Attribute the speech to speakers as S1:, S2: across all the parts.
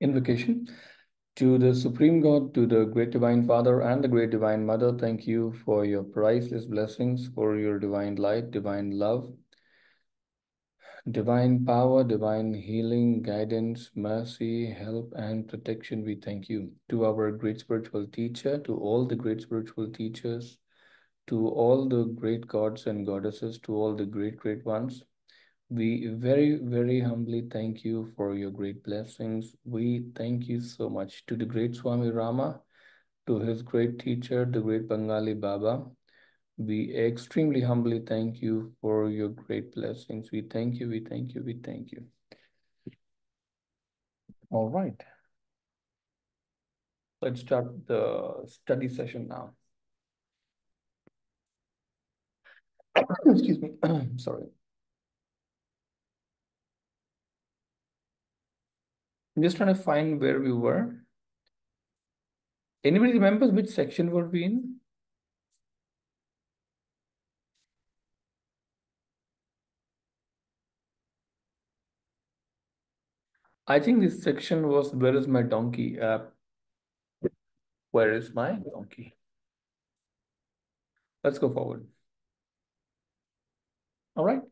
S1: Invocation to the Supreme God, to the Great Divine Father and the Great Divine Mother. Thank you for your priceless blessings, for your divine light, divine love, divine power, divine healing, guidance, mercy, help, and protection. We thank you. To our great spiritual teacher, to all the great spiritual teachers, to all the great gods and goddesses, to all the great ones. We very humbly thank you for your great blessings. We thank you so much to the great Swami Rama, to his great teacher, the great Bengali Baba. We extremely humbly thank you for your great blessings. We thank you, we thank you, we thank you. All right. Let's start the study session now. Excuse me. Sorry. I'm just trying to find where we were. Anybody remembers which section were we in? I think this section was Where is my donkey? Where is my donkey? Let's go forward. All right.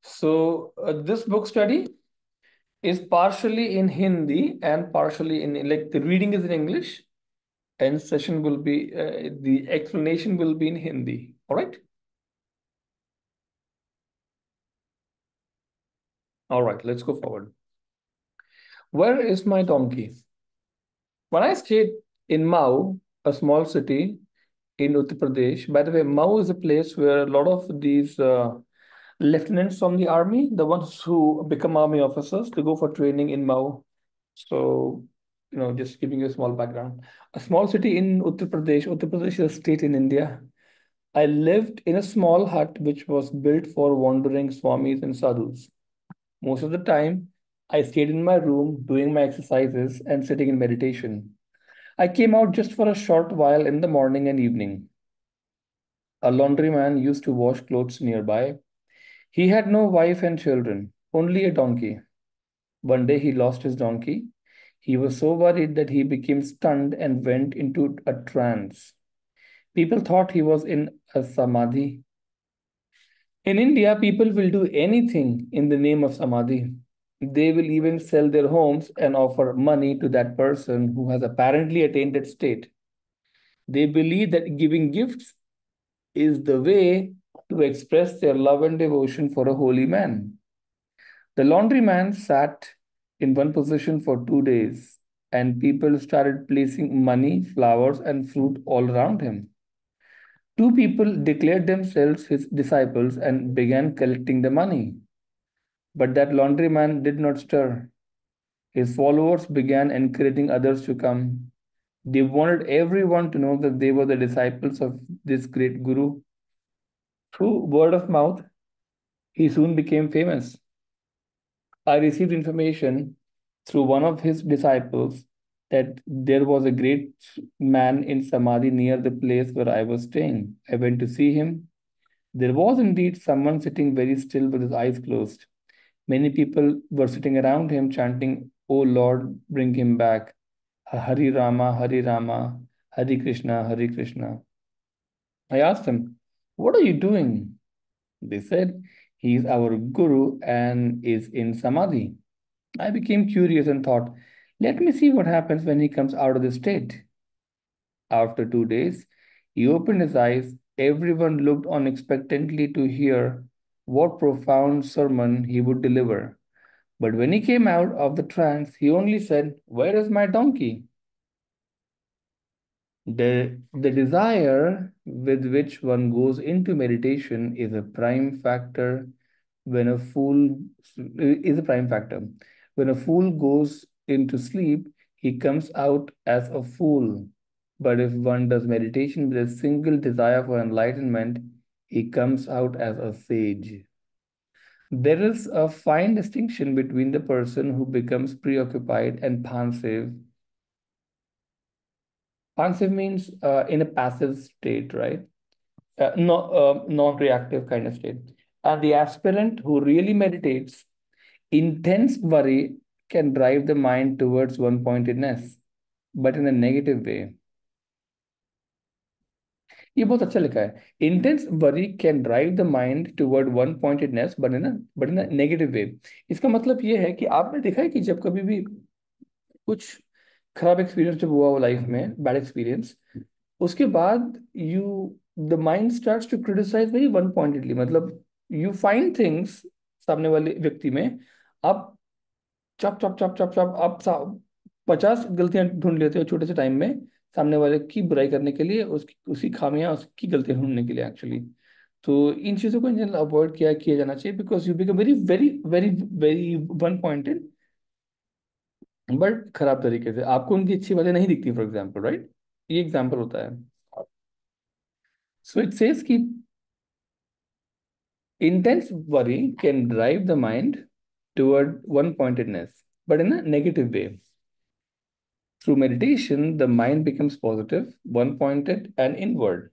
S1: So this book study is partially in Hindi and partially in, like, the reading is in English and session will be, the explanation will be in Hindi. All right. All right, let's go forward. Where is my donkey? When I stayed in Mau, a small city in Uttar Pradesh, by the way, Mau is a place where a lot of these lieutenants from the army, the ones who become army officers, to go for training in Mau. So, just giving you a small background. A small city in Uttar Pradesh. Uttar Pradesh is a state in India. I lived in a small hut which was built for wandering swamis and sadhus. Most of the time, I stayed in my room doing my exercises and sitting in meditation. I came out just for a short while in the morning and evening. A laundryman used to wash clothes nearby. He had no wife and children, only a donkey. One day he lost his donkey. He was so worried that he became stunned and went into a trance. People thought he was in a samadhi. In India, people will do anything in the name of samadhi. They will even sell their homes and offer money to that person who has apparently attained that state. They believe that giving gifts is the way to express their love and devotion for a holy man. The laundryman sat in one position for 2 days, and people started placing money, flowers, and fruit all around him. Two people declared themselves his disciples and began collecting the money. But that laundryman did not stir. His followers began encouraging others to come. They wanted everyone to know that they were the disciples of this great guru. Through word of mouth, he soon became famous. I received information through one of his disciples that there was a great man in Samadhi near the place where I was staying. I went to see him. There was indeed someone sitting very still with his eyes closed. Many people were sitting around him chanting, "O Lord, bring him back. Hari Rama, Hari Rama, Hari Krishna, Hari Krishna." I asked them, "What are you doing?" They said, "He is our guru and is in Samadhi." I became curious and thought, let me see what happens when he comes out of the state. After 2 days, he opened his eyes. Everyone looked on expectantly to hear what profound sermon he would deliver. But when he came out of the trance, he only said, "Where is my donkey?" The desire with which one goes into meditation is a prime factor when a fool is a prime factor. When a fool goes into sleep, he comes out as a fool. But if one does meditation with a single desire for enlightenment, he comes out as a sage. There is a fine distinction between the person who becomes preoccupied and pensive. Pensive means in a passive state, right? Non-reactive kind of state. And the aspirant who really meditates, intense worry can drive the mind towards one-pointedness, but in a negative way. ये बहुत अच्छा लिखा है. Intense worry can drive the mind toward one-pointedness, but in a negative way. इसका मतलब ये है कि आपने देखा है कि जब कभी भी कुछ खराब एक्सपीरियंस जब हुआ हो लाइफ में, बैड एक्सपीरियंस, उसके बाद the mind starts to criticise very one pointedly. मतलब यू फाइंड थिंग्स सामने वाले व्यक्ति में, आप चप चप चप चप चप आप 50 गलतियां ढूंढ लेते हो छोटे से टाइम में, सामने वाले की बुराई करने के लिए, उसकी उसकी खामियां, उसकी गलतियां ढूंढने के लिए एक्चुअली. तो इन चीज़ों को इन जनरल अवॉइड किया किया जाना चाहिए, because you become very very very very one pointed, but खराब तरीके से. आपको उनकी अच्छी बातें नहीं दिखती, फॉर एग्जाम्पल, राइट. ये एग्जाम्पल होता है. सो इट सेज कि intense worry can drive the mind toward one pointedness, but in a negative way. Through meditation, the mind becomes positive, one pointed, and inward.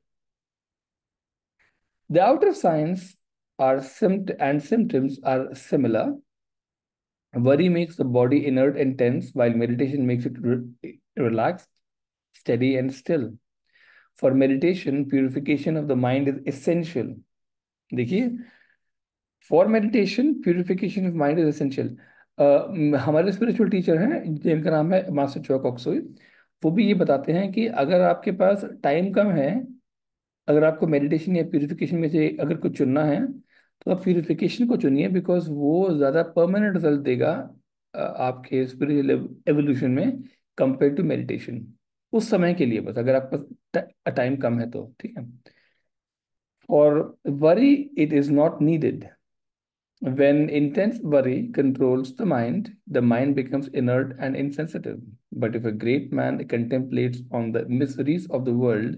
S1: The outer signs and symptoms are similar. Worry makes the body inert and tense, while meditation makes it relaxed, steady, and still. For meditation, purification of the mind is essential. देखिए, for meditation purification of mind is essential. हमारे spiritual teacher हैं जिनका नाम है master चोकॉक्सोई. वो भी ये बताते हैं कि अगर आपके पास टाइम कम है, अगर आपको मेडिटेशन या प्यूरिफिकेशन में से अगर कुछ चुनना है, तो आप प्यूरिफिकेशन को चुनिए, बिकॉज वो ज़्यादा परमानेंट रिजल्ट देगा आपके स्पिरिचुअल एवोल्यूशन में, कंपेयर टू मेडिटेशन. उस समय के लिए बस, अगर आपका टाइम कम है तो, ठीक है. और worry it is not needed. When intense worry controls the mind becomes inert and insensitive. But if a great man contemplates on the miseries of the world,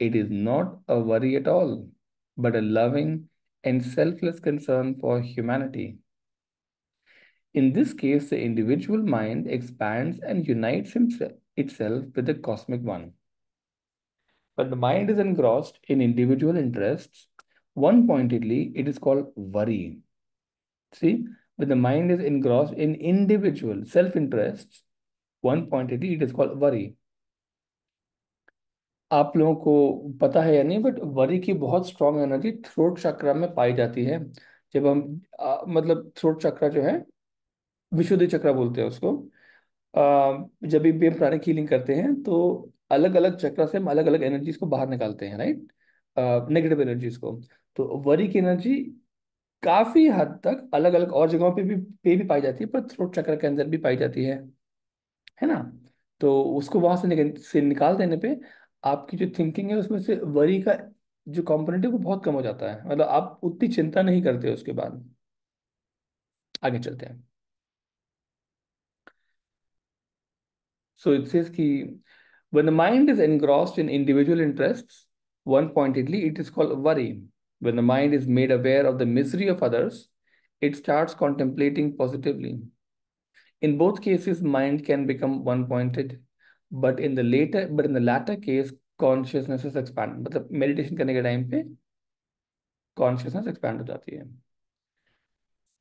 S1: it is not a worry at all, but a loving and selfless concern for humanity. In this case, the individual mind expands and unites itself with the cosmic one. But the mind is engrossed in individual interests. One pointedly, it is called worry. See, when the mind is engrossed in individual self-interests, one pointedly, it is called worry. आप लोगों को पता है या नहीं, but worry की बहुत strong energy throat चक्र में पाई जाती है. जब हम मतलब थ्रोट चक्र जो है, विशुद्धि चक्र बोलते हैं उसको. जब भी हम प्राणिक हीलिंग करते हैं, तो अलग अलग चक्र से हम अलग अलग एनर्जीज को बाहर निकालते हैं, राइट, नेगेटिव एनर्जीज को. तो वरी की एनर्जी काफी हद तक अलग अलग और जगहों पे भी पाई जाती है, पर थ्रोट चक्र के अंदर भी पाई जाती है ना. तो उसको वहां से निकाल देने पे आपकी जो थिंकिंग है उसमें से वरी का जो कंपोनेंट है वो बहुत कम हो जाता है. मतलब आप उतनी चिंता नहीं करते उसके बाद. आगे चलते हैं. सो इट सेज कि when the mind is engrossed in individual interests, one pointedly, it is called worry. When the mind is made aware of the misery of others, it starts contemplating positively. In both cases, mind can become one-pointed, but in the latter case, consciousness is expand. मतलब meditation करने के time पे consciousness expand हो जाती है.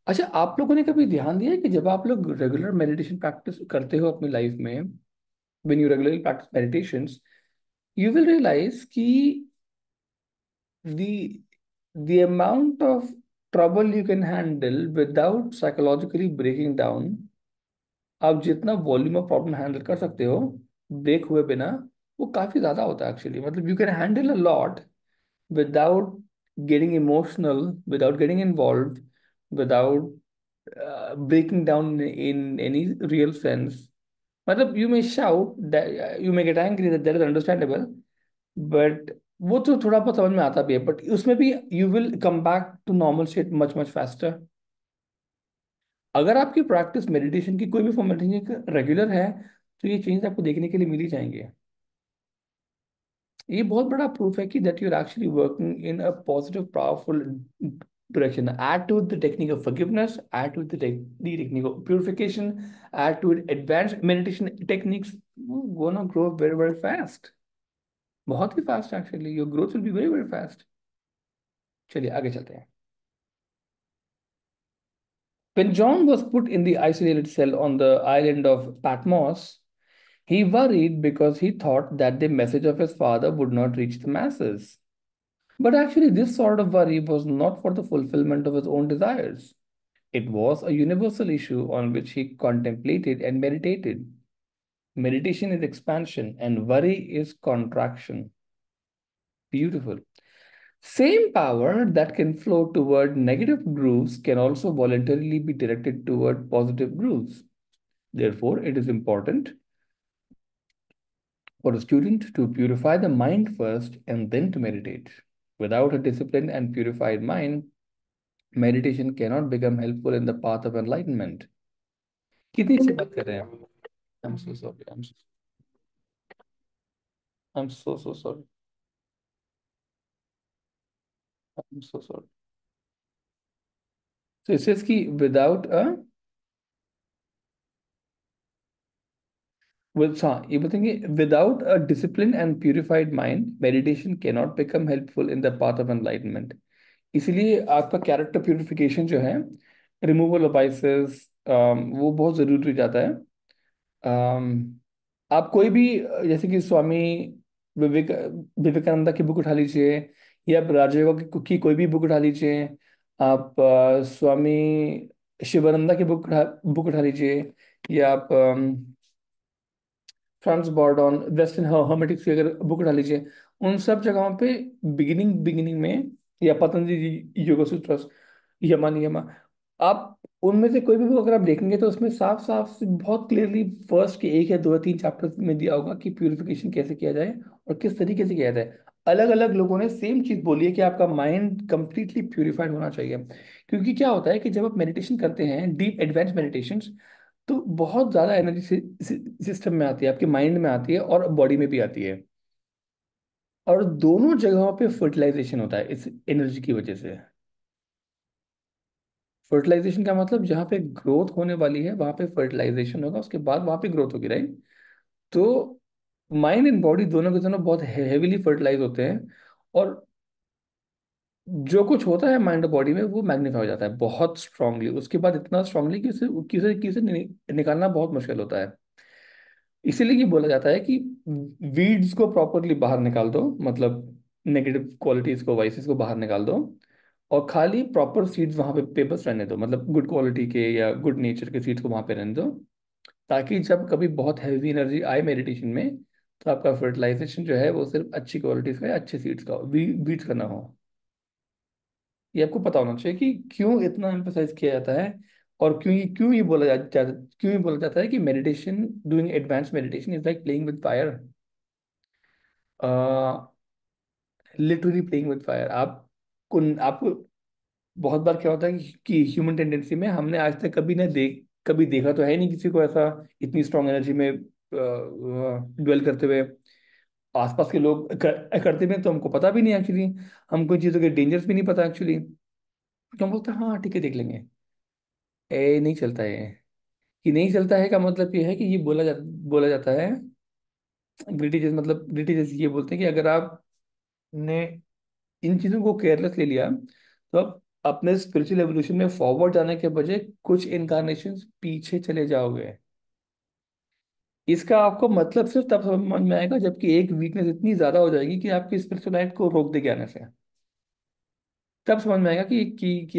S1: अच्छा, आप लोगों ने कभी ध्यान दिया है कि जब आप लोग रेगुलर मेडिटेशन प्रैक्टिस करते हो अपनी लाइफ में, when you regularly practice meditations, you will realise कि the the amount of trouble you can handle without psychologically breaking down, आप जितना वॉल्यूम ऑफ प्रॉब्लम हैंडल कर सकते हो ब्रेक हुए बिना, वो काफी ज्यादा होता है एक्चुअली. मतलब you can handle a lot without getting emotional, without getting involved, without breaking down in any real sense. मतलब you may shout, that you may get angry, that is understandable, but वो तो थोड़ा बहुत समझ में आता भी है, बट उसमें भी you will come back to normal state much much faster. अगर आपकी प्रैक्टिस मेडिटेशन की कोई भी फॉर्म मेडिटेशन रेगुलर है, तो ये चेंज आपको देखने के लिए मिल ही जाएंगे. ये बहुत बड़ा प्रूफ है कि that you are actually working in a positive powerful direction. Add to the technique of forgiveness, add to the technique of purification, add to it advanced meditation techniques, you're gonna grow very very fast. बहुत ही fast actually, your growth will be very very fast. चलिए आगे चलते हैं. When John was put in the isolated cell on the island of Patmos, he worried because he thought that the message of his father would not reach the masses. But actually, this sort of worry was not for the fulfillment of his own desires. It was a universal issue on which he contemplated and meditated. Meditation is expansion and worry is contraction. Beautiful. Same power that can flow toward negative grooves can also voluntarily be directed toward positive grooves. Therefore, it is important for a student to purify the mind first and then to meditate. Without a disciplined and purified mind, meditation cannot become helpful in the path of enlightenment. कितनी अच्छी बात कर रहे हैं आप? I'm so sorry. I'm so sorry. I'm so sorry. So it says कि without a with हाँ ये बताएंगे without a disciplined and purified mind, meditation cannot become helpful in the path of enlightenment. इसीलिए आपका कैरेक्टर प्यूरिफिकेशन जो है, removal of vices, वो बहुत जरूरी हो जाता है. अम, आप कोई भी जैसे कि स्वामी विवेक विवेकानंदा की बुक उठा लीजिए, या आप राजयोग की कोई भी बुक उठा लीजिए, आप स्वामी शिवानंदा की बुक उठा लीजिए, या आप फ्रांस बॉर्डन वेस्टर्न हर्मेटिक्स की अगर बुक उठा लीजिए, उन सब जगहों पे बिगिनिंग में, या पतंजलि योगा सूत्रस, यमा नियमा, आप उनमें से कोई भी बुक अगर आप देखेंगे तो उसमें साफ साफ से बहुत क्लियरली फर्स्ट के एक या दो या तीन चैप्टर्स में दिया होगा कि प्यूरिफिकेशन कैसे किया जाए और किस तरीके से किया जाए. अलग अलग लोगों ने सेम चीज बोली है कि आपका माइंड कंप्लीटली प्यूरिफाइड होना चाहिए. क्योंकि क्या होता है कि जब आप मेडिटेशन करते हैं, डीप एडवांस मेडिटेशन, तो बहुत ज्यादा एनर्जी सिस्टम में आती है, आपके माइंड में आती है और बॉडी में भी आती है. और दोनों जगहों पे फर्टिलाइजेशन होता है इस एनर्जी की वजह से. फर्टिलाइजेशन का मतलब जहाँ पे ग्रोथ होने वाली है वहां पे फर्टिलाइजेशन होगा, उसके बाद वहां पे ग्रोथ होगी, राइट? तो माइंड एंड बॉडी दोनों के दोनों बहुत हेवीली फर्टिलाइज होते हैं. और जो कुछ होता है माइंड और बॉडी में वो मैग्नीफाई हो जाता है बहुत स्ट्रांगली, उसके बाद इतना स्ट्रांगली कि उसे किसे किसे निकालना बहुत मुश्किल होता है. इसीलिए ये बोला जाता है कि वीड्स को प्रॉपरली बाहर निकाल दो, मतलब नेगेटिव क्वालिटीज को, वाइसेस को बाहर निकाल दो, और खाली प्रॉपर सीड्स वहां पे पेपर्स रहने दो, मतलब गुड क्वालिटी के या गुड नेचर के सीड्स को वहां पे रहने दो, ताकि जब कभी बहुत हैवी एनर्जी आए मेडिटेशन में, तो आपका फर्टिलाइजेशन जो है वो सिर्फ अच्छी क्वालिटीज का या अच्छे सीड्स का, बीट्स का ना हो. ये आपको पता होना चाहिए कि क्यों इतना एम्फोसाइज किया जाता है, और क्यों ये क्यों ये बोला जाता है कि meditation, doing advance meditation is like playing with fire. Literally playing with fire. आपको बहुत बार क्या होता है कि ह्यूमन टेंडेंसी में हमने आज तक कभी देखा तो है नहीं किसी को ऐसा इतनी स्ट्रांग एनर्जी में ड्वेल करते हुए. आसपास के लोग करते भी हैं तो हमको पता भी नहीं एक्चुअली, हमको चीज़ों के डेंजर्स भी नहीं पता एक्चुअली, तो हम बोलते हैं हाँ ठीक है देख लेंगे. नहीं चलता है ये. कि नहीं चलता है का मतलब ये है कि ये बोला जाता है, ब्रिटिश ये बोलते हैं कि अगर आपने इन चीज़ों को केयरलेस ले लिया, तो आप अपने स्पिरिचुअल एवोल्यूशन में फॉरवर्ड जाने के बजाय कुछ इनकारनेशन पीछे चले जाओगे. इसका आपको मतलब सिर्फ तब समझ में आएगा जबकि एक वीकनेस इतनी ज्यादा हो जाएगी कि आपकी स्पिरिचुअल लाइफ को रोक देगी आने से. तब समझ में आएगा कि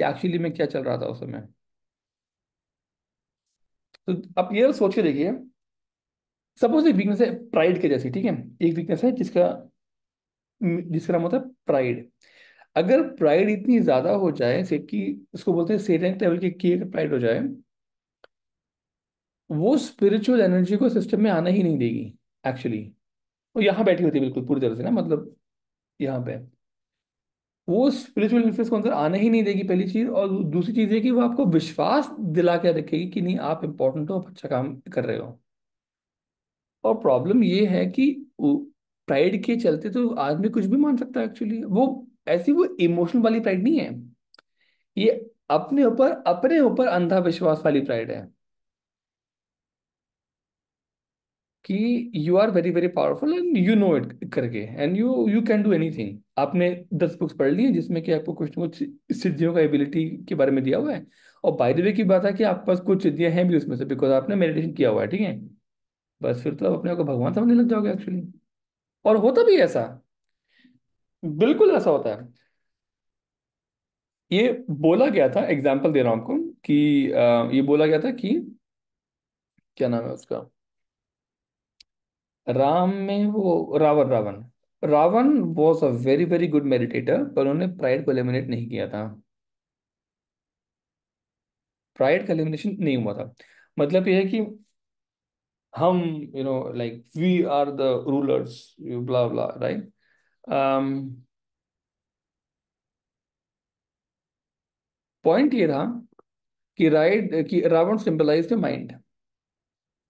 S1: एक्चुअली में क्या चल रहा था उस समय. तो आप ये सोच के देखिए, सपोज एक वीकनेस है प्राइड के जैसी, ठीक है, एक वीकनेस है जिसका जिसका नाम होता है प्राइड. अगर प्राइड इतनी ज्यादा हो जाए से कि उसको बोलते हैं सेटेनिक लेवल की अगर प्राइड हो जाए, वो स्पिरिचुअल एनर्जी को सिस्टम में आना ही नहीं देगी एक्चुअली. वो यहाँ बैठी होती है बिल्कुल पूरी तरह से ना, मतलब यहाँ पे वो स्पिरिचुअल इन्फ्लुएंस को अंदर आने ही नहीं देगी, पहली चीज. और दूसरी चीज है कि वो आपको विश्वास दिला के रखेगी कि नहीं आप इंपॉर्टेंट हो, आप अच्छा काम कर रहे हो. और प्रॉब्लम ये है कि प्राइड के चलते तो आदमी कुछ भी मान सकता है एक्चुअली. वो इमोशनल वाली प्राइड नहीं है, ये अपने ऊपर अंधा विश्वास वाली प्राइड है कि you are very very powerful and you know it करके, and you can do anything. आपने 10 बुक्स पढ़ ली हैं जिसमें कि आपको कुछ ना कुछ सिद्धियों का एबिलिटी के बारे में दिया हुआ है, और बाय द वे की बात है कि आपके पास कुछ सिद्धियां हैं भी उसमें से, बिकॉज आपने मेडिटेशन किया हुआ है, ठीक है। बस फिर तो आप अपने आप को भगवान समझने लग जाओगे एक्चुअली। और होता भी है ऐसा, बिल्कुल ऐसा होता है। ये बोला गया था, एग्जाम्पल दे रहा हूं आपको कि ये बोला गया था कि क्या नाम है उसका, राम में वो Ravan Ravan Ravan was a very very good meditator, पर उन्होंने प्राइड को एलिमिनेट नहीं किया था। प्राइड का एलिमिनेशन नहीं हुआ था। मतलब ये है कि हम, like we are the rulers, blah blah, right. Point ये था कि Ravan symbolise the mind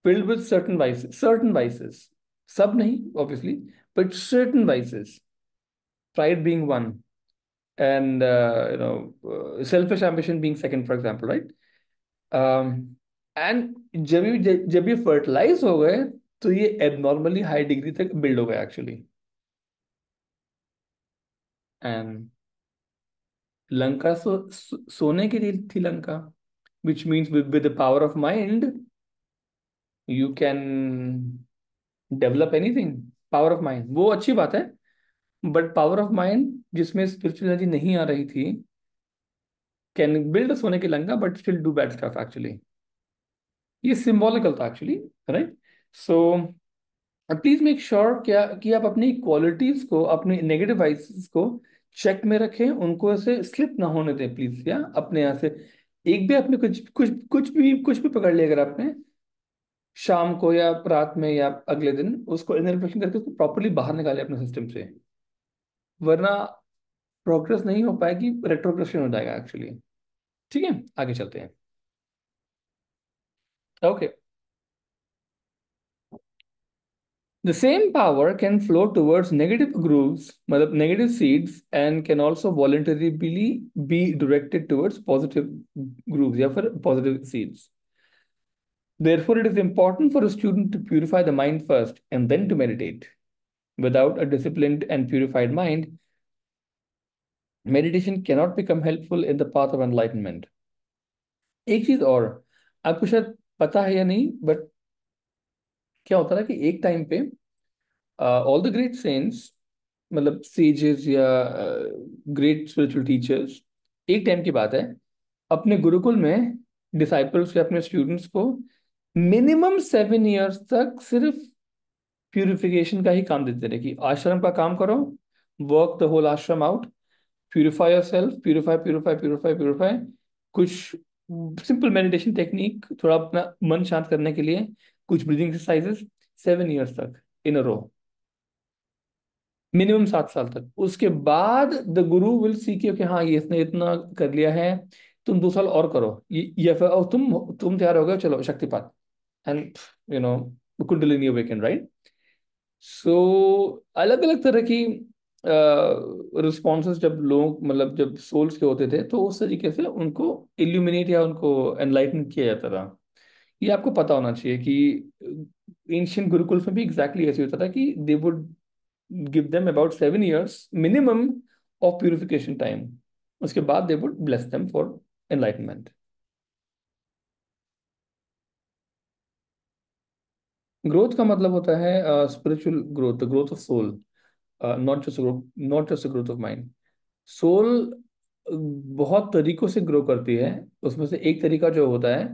S1: filled with certain vices, सब नहीं obviously, but certain vices, pride being one, and selfish ambition being second, for example, right? um, and जब ये fertilise हो गए, तो ये एबनॉर्मली हाई डिग्री तक बिल्ड हो गया एक्चुअली। एंड लंका सोने की थी Lanka, which means with the power of mind you can develop anything। Power of mind वो अच्छी बात है, बट पावर ऑफ माइंड जिसमें स्पिरिचुअलिटी नहीं आ रही थी कैन बिल्ड सोने की Lanka but still do bad stuff actually. ये सिंबॉलिकल था actually, right. So please make sure क्या कि आप अपनी क्वालिटीज को, अपनी नेगेटिव वाइसेस को चेक में रखें, उनको ऐसे स्लिप ना होने दें प्लीज, या अपने यहाँ से एक भी आपने कुछ भी पकड़ लिया अगर आपने, शाम को या रात में या अगले दिन उसको इनर रिफ्लेक्शन करके उसको प्रॉपरली बाहर निकाले अपने सिस्टम से, वरना प्रोग्रेस नहीं हो पाएगी, रेट्रोग्रेशन हो जाएगा एक्चुअली। ठीक है, आगे चलते हैं। Okay. The same power can flow towards negative grooves, मतलब negative seeds, and can also voluntarily be directed towards positive grooves या फिर positive seeds. Therefore, it is important for a student to purify the mind first and then to meditate. Without a disciplined and purified mind, meditation cannot become helpful in the path of enlightenment. एक चीज और, आपको शायद पता है या नहीं, but क्या होता है कि एक टाइम पे ऑल द ग्रेट सेंट्स, मतलब सेजेस या ग्रेट स्पिरिचुअल टीचर्स, एक टाइम की बात है, अपने गुरुकुल में डिसाइपल्स या अपने स्टूडेंट्स को मिनिमम 7 इयर्स तक सिर्फ प्यूरिफिकेशन का ही काम देते रहे कि आश्रम का काम करो, वर्क द होल आश्रम out, purify your self, purify purify purify purify. कुछ सिंपल मेडिटेशन टेक्निक, थोड़ा अपना मन शांत करने के लिए कुछ ब्रीदिंग एक्सरसाइजेस, 7 इयर्स तक इन अ रो, मिनिमम 7 साल तक। उसके बाद द गुरु विल सी कि हाँ ये इसने इतना कर लिया है, तुम 2 साल और करो, या फिर और तुम तैयार हो गए, चलो shaktipat, and you know kundalini awaken, right. So अलग अलग तरह की रिस्पॉन्सेज जब लोग, मतलब जब सोल्स के होते थे, तो उस तरीके से उनको इल्यूमिनेट या उनको एनलाइटन किया जाता था। ये आपको पता होना चाहिए कि एंशियंट गुरुकुल्स में भी एग्जैक्टली ऐसे होता था कि they would give them about 7 years minimum of purification time. उसके बाद they would bless them for enlightenment. Growth का मतलब होता है spiritual growth, the growth of soul, not just growth of mind. Soul बहुत तरीकों से ग्रो करती है। उसमें से एक तरीका जो होता है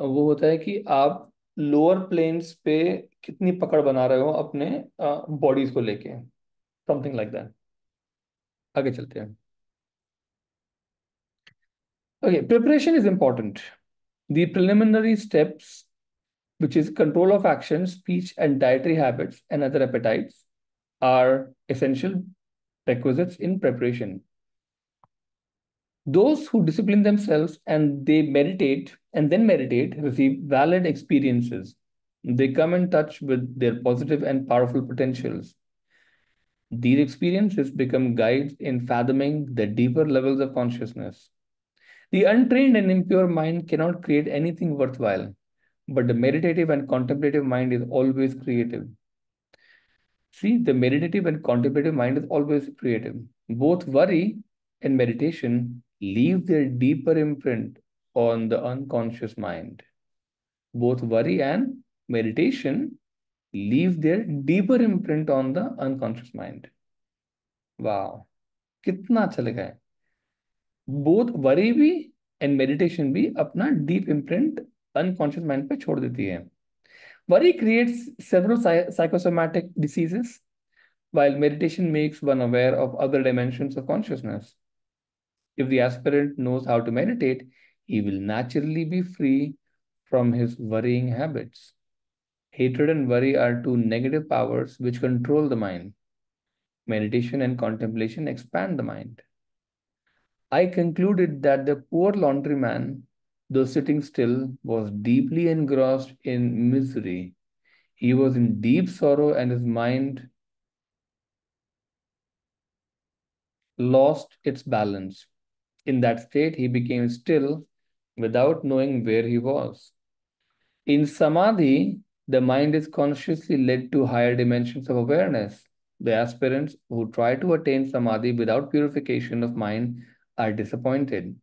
S1: वो होता है कि आप लोअर प्लेन्स पे कितनी पकड़ बना रहे हो अपने बॉडीज को लेके, समथिंग लाइक दैट। आगे चलते हैं। Okay, preparation is important. The preliminary steps, which is control of action, speech, and dietary habits and other appetites, are essential requisites in preparation. Those who discipline themselves and then meditate receive valid experiences. They come in touch with their positive and powerful potentials. These experiences become guides in fathoming the deeper levels of consciousness. The untrained and impure mind cannot create anything worthwhile, but the meditative and contemplative mind is always creative. See, the meditative and contemplative mind is always creative. Both worry and meditation leave their deeper imprint on the unconscious mind. Both worry and meditation leave their deeper imprint on the unconscious mind. वाह, कितना अच्छा लगा है. Both worry भी and meditation भी अपना deep imprint unconscious mind पे छोड़ देती है. Worry creates several psychosomatic diseases, while meditation makes one aware of other dimensions of consciousness. If the aspirant knows how to meditate, he will naturally be free from his worrying habits. Hatred and worry are two negative powers which control the mind. Meditation and contemplation expand the mind. I concluded that the poor laundryman, though sitting still, was deeply engrossed in misery. He was in deep sorrow, and his mind lost its balance. In that state, he became still without knowing where he was. In samadhi, the mind is consciously led to higher dimensions of awareness. The aspirants who try to attain samadhi without purification of mind are disappointed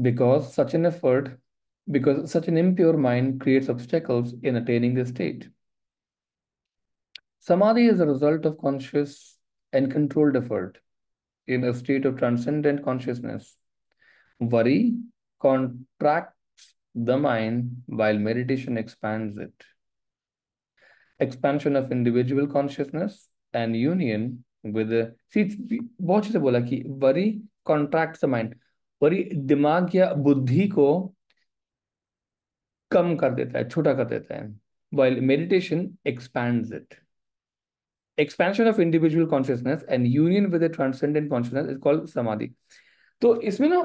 S1: because such an effort, because such an impure mind creates obstacles in attaining this state. Samadhi is a result of conscious and controlled effort in a state of transcendent consciousness. Worry contracts the mind while meditation expands it. Expansion of individual consciousness and union with the see बहुत चीजें बोला कि worry contracts the mind. Worry दिमाग या बुद्धि को कम कर देता है, छोटा कर देता है, while meditation expands it. Expansion of individual consciousness and union with the transcendent consciousness is called samadhi. तो इसमें ना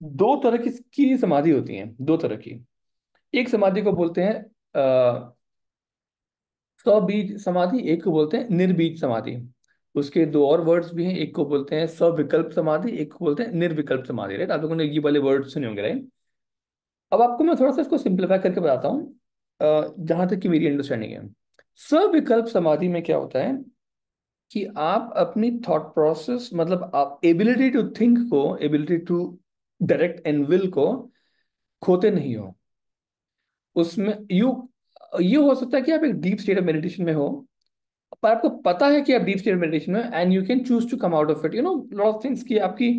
S1: दो तरह की समाधि होती हैं, दो तरह की. एक समाधि को बोलते हैं सबीज समाधि, एक को बोलते हैं निर्बीज समाधि. उसके दो और वर्ड्स भी हैं, एक को बोलते हैं सविकल्प समाधि, एक को बोलते हैं निर्विकल्प समाधि. राइट, आप लोगों ने ये वाले वर्ड सुने होंगे. राइट, अब आपको मैं थोड़ा सा इसको सिंप्लीफाई करके बताता हूँ जहां तक कि मेरी अंडरस्टैंडिंग है. सविकल्प समाधि में क्या होता है कि आप अपनी थॉट प्रोसेस, मतलब आप एबिलिटी टू थिंक को, ability to direct and will को खोते नहीं हो. उसमें ये हो सकता है कि आप एक डीप स्टेट ऑफ मेडिटेशन में हो, पर आपको पता है कि आप डीप स्टेट मेडिटेशन में, and you can choose to come out of it, lot of things की आपकी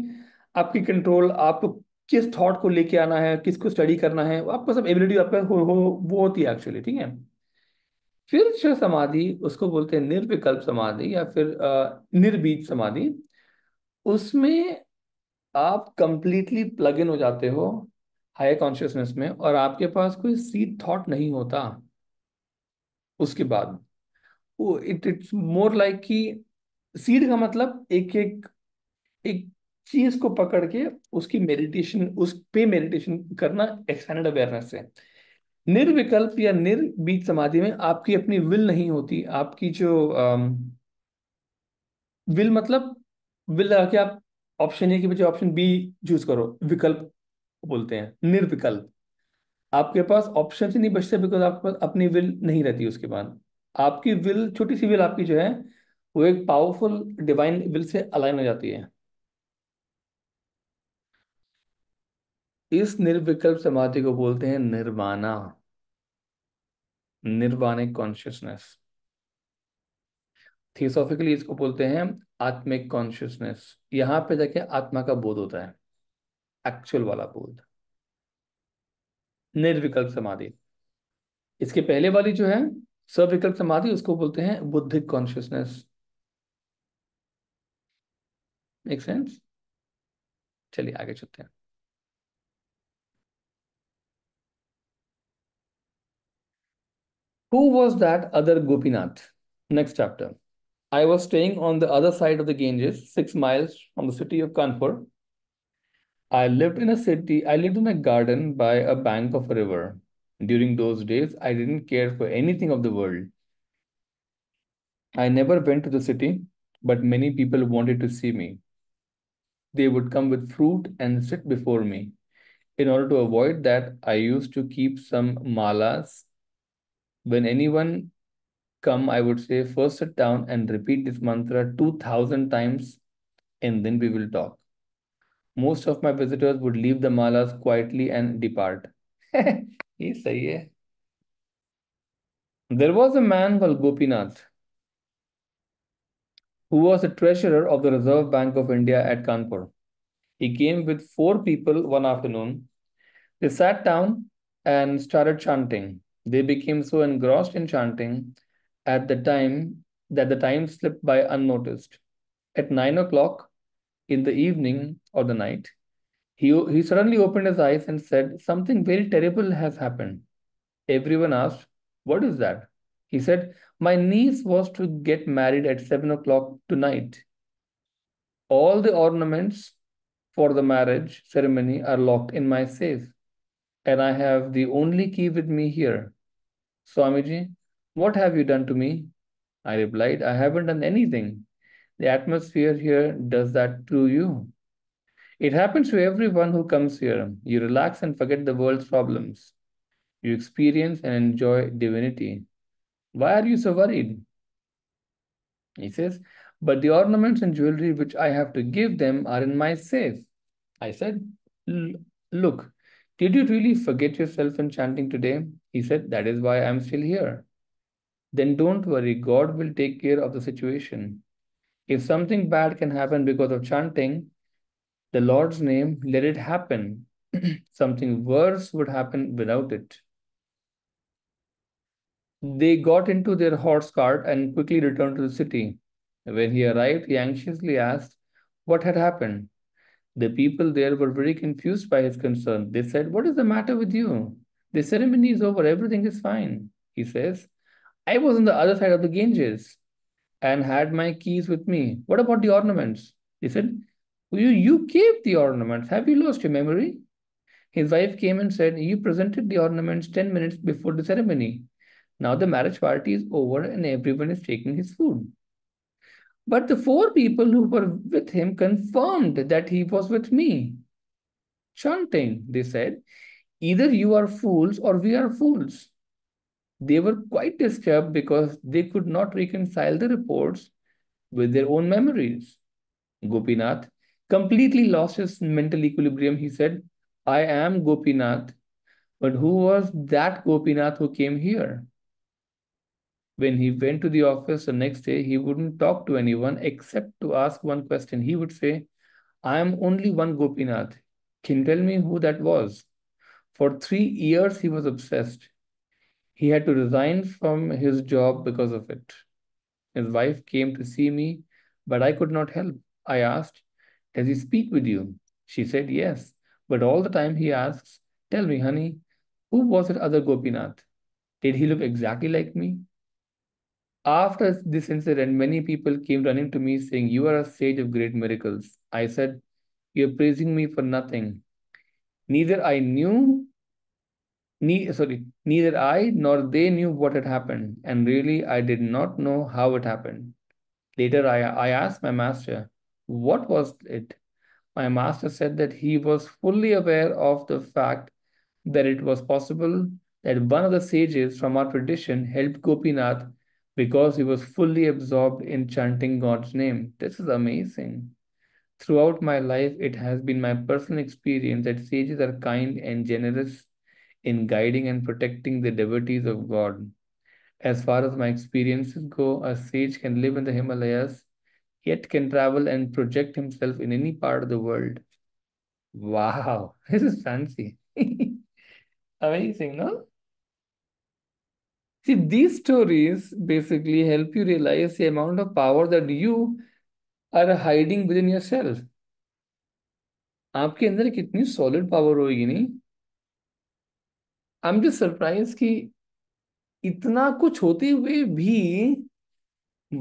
S1: आपकी कंट्रोल, आपको किस थॉट को लेके आना है, किसको स्टडी करना है, आपका सब एबिलिटी आपका वो होती है एक्चुअली. ठीक है. फिर जो समाधि उसको बोलते हैं निर्विकल्प समाधि या फिर निर्बीज समाधि. उसमें आप कंप्लीटली प्लग इन हो जाते हो हायर कॉन्शियसनेस में, और आपके पास कोई सीड थॉट नहीं होता. उसके बाद वो इट्स मोर लाइक कि सीड का मतलब एक एक एक चीज को पकड़ के उसकी मेडिटेशन, उस पे मेडिटेशन करना एक्सटेंडेड अवेयरनेस से. निर्विकल्प या निर्बीज समाधि में आपकी अपनी विल नहीं होती. आपकी जो विल मतलब विल लगा के आप ऑप्शन ए की बजाय ऑप्शन बी चूज करो, विकल्प बोलते हैं. निर्विकल्प आपके पास ऑप्शन ही नहीं बचते बिकॉज आपके पास अपनी विल नहीं रहती. उसके बाद आपकी विल, छोटी सी विल आपकी जो है, वो एक powerful divine will say align हो जाती है. इस निर्विकल्प समाधि को बोलते हैं निर्वाणा, निर्वाणिक कॉन्शियसनेस. थियोसॉफिकली इसको बोलते हैं आत्मिक कॉन्शियसनेस. यहाँ पे जाके आत्मा का बोध होता है, एक्चुअल वाला बोध. निर्विकल्प समाधि. इसके पहले वाली जो है सविकल्प समाधि, उसको बोलते हैं बुद्धिक कॉन्शियसनेस. Make sense? चलिए आगे चलते हैं. Who was that other Gopinath? Next chapter. I was staying on the other side of the Ganges, 6 miles from the city of Kanpur. I lived in a garden by a bank of a river. During those days, I didn't care for anything of the world. I never went to the city, but many people wanted to see me. They would come with fruit and sit before me. In order to avoid that, I used to keep some malas. When anyone come, I would say, first sit down and repeat this mantra 2000 times, and then we will talk. Most of my visitors would leave the malas quietly and depart. ये सही है. There was a man called Gopinath who was the treasurer of the Reserve Bank of India at Kanpur. He came with four people one afternoon. They sat down and started chanting. They became so engrossed in chanting at the time that the time slipped by unnoticed. At 9 o'clock in the evening or the night, he suddenly opened his eyes and said, "Something very terrible has happened." Everyone asked, "What is that?" He said, "My niece was to get married at 7 o'clock tonight. All the ornaments for the marriage ceremony are locked in my safe, and I have the only key with me here. Swamiji, what have you done to me?" I replied, "I haven't done anything. The atmosphere here does that through you. It happens to everyone who comes here. You relax and forget the world's problems. You experience and enjoy divinity. Why are you so worried?" He says, "But the ornaments and jewelry which I have to give them are in my safe." I said, Look, did you really forget yourself in chanting today?" He said, "That is why I'm still here." "Then don't worry, God will take care of the situation. If something bad can happen because of chanting the Lord's name, let it happen. Something worse would happen without it." They got into their horse cart and quickly returned to the city. When he arrived, he anxiously asked what had happened. The people there were very confused by his concern. They said, "What is the matter with you? The ceremony is over, everything is fine." He says, "I was on the other side of the Ganges and had my keys with me. What about the ornaments?" He said, you gave the ornaments. Have you lost your memory?" His wife came and said, "You presented the ornaments 10 minutes before the ceremony. Now the marriage party is over and everyone is taking his food." But the four people who were with him confirmed that he was with me. Chanting, they said, "Either you are fools or we are fools." They were quite disturbed because they could not reconcile the reports with their own memories. Gopinath completely lost his mental equilibrium. He said, "I am Gopinath, but who was that Gopinath who came here?" When he went to the office the next day, he wouldn't talk to anyone except to ask one question. He would say, "I am only one Gopinath. Can you tell me who that was?" For 3 years, he was obsessed. He had to resign from his job because of it. His wife came to see me, but I could not help. I asked, "Does he speak with you?" She said, "Yes, but all the time he asks, 'Tell me, honey, who was that other Gopinath? Did he look exactly like me?'" After this incident, many people came running to me saying, "You are a sage of great miracles." I said, "You're praising me for nothing. Neither I knew, neither I nor they knew what had happened, and really I did not know how it happened." Later, I asked my master, "What was it?" My master said that he was fully aware of the fact that it was possible that one of the sages from our tradition helped Gopinath because he was fully absorbed in chanting God's name. This is amazing. Throughout my life, it has been my personal experience that sages are kind and generous in guiding and protecting the devotees of God. As far as my experiences go, a sage can live in the Himalayas, yet can travel and project himself in any part of the world. Wow, this is fancy. Amazing, no? See, these stories basically help you realize the amount of power that you are hiding within yourself. आपके अंदर कितनी solid power होगी नहीं? I'm just surprised कि इतना कुछ होते हुए भी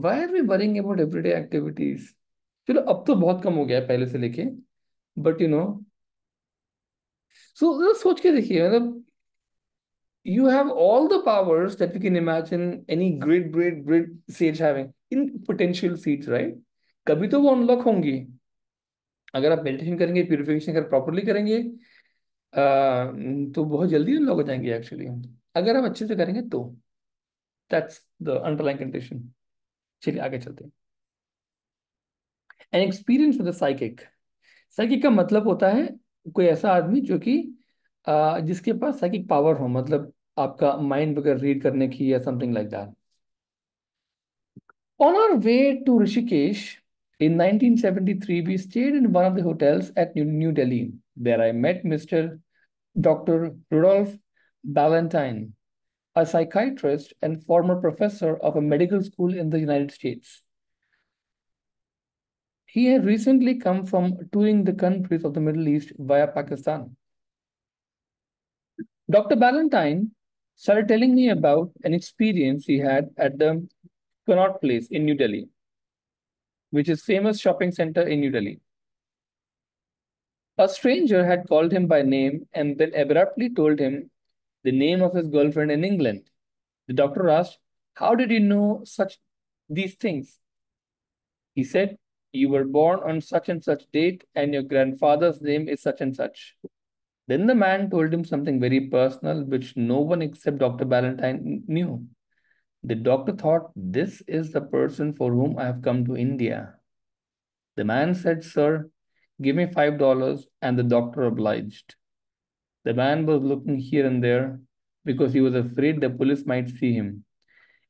S1: why are we worrying about everyday activities? चलो अब तो बहुत कम हो गया है पहले से लेके बट सो सोच के देखिए मतलब you have all the powers that we can imagine any great sage having in potential seeds, right? कभी तो वो अनलॉक होंगी अगर आप मेडिटेशन करेंगे प्यूरिफिकेशन अगर प्रॉपरली करेंगे तो बहुत जल्दी अनलॉक हो जाएंगे एक्चुअली अगर आप अच्छे से करेंगे तो दैट्स द अंडरलाइन कंडीशन चलिए आगे चलते हैं an experience with the psychic psychic का मतलब होता है कोई ऐसा आदमी जो कि जिसके पास साइकिक पावर हो, मतलब आपका माइंड वगैरह रीड करने की या something like that. On our way to Rishikesh in 1973, we stayed in one of the hotels at New Delhi. There I met Mr. Dr. Rudolph Ballantyne, a psychiatrist and former professor of a medical school in the United States. He had recently come from touring the countries of the Middle East via Pakistan. Dr. Ballantyne started telling me about an experience he had at the Connaught Place in New Delhi, which is famous shopping center in New Delhi. A stranger had called him by name and then abruptly told him the name of his girlfriend in England. The doctor asked, "How did you know such these things?" He said, "You were born on such and such date, and your grandfather's name is such and such." Then the man told him something very personal, which no one except Dr. Ballantyne knew. The doctor thought, "This is the person for whom I have come to India." The man said, "Sir, give me $5," and the doctor obliged. The man was looking here and there because he was afraid the police might see him.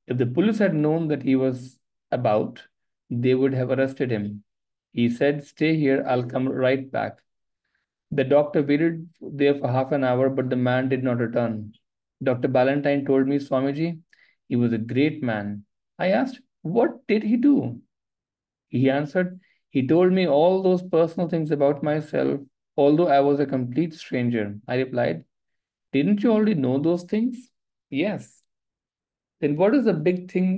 S1: If the police had known that he was about, they would have arrested him. He said, "Stay here, I'll come right back." The doctor waited there for half an hour, but the man did not return. Dr. Ballantyne told me, "Swamiji, he was a great man." I asked, "What did he do?" He answered, "He told me all those personal things about myself, although I was a complete stranger." I replied, "Didn't you already know those things?" "Yes." "Then what is the big thing?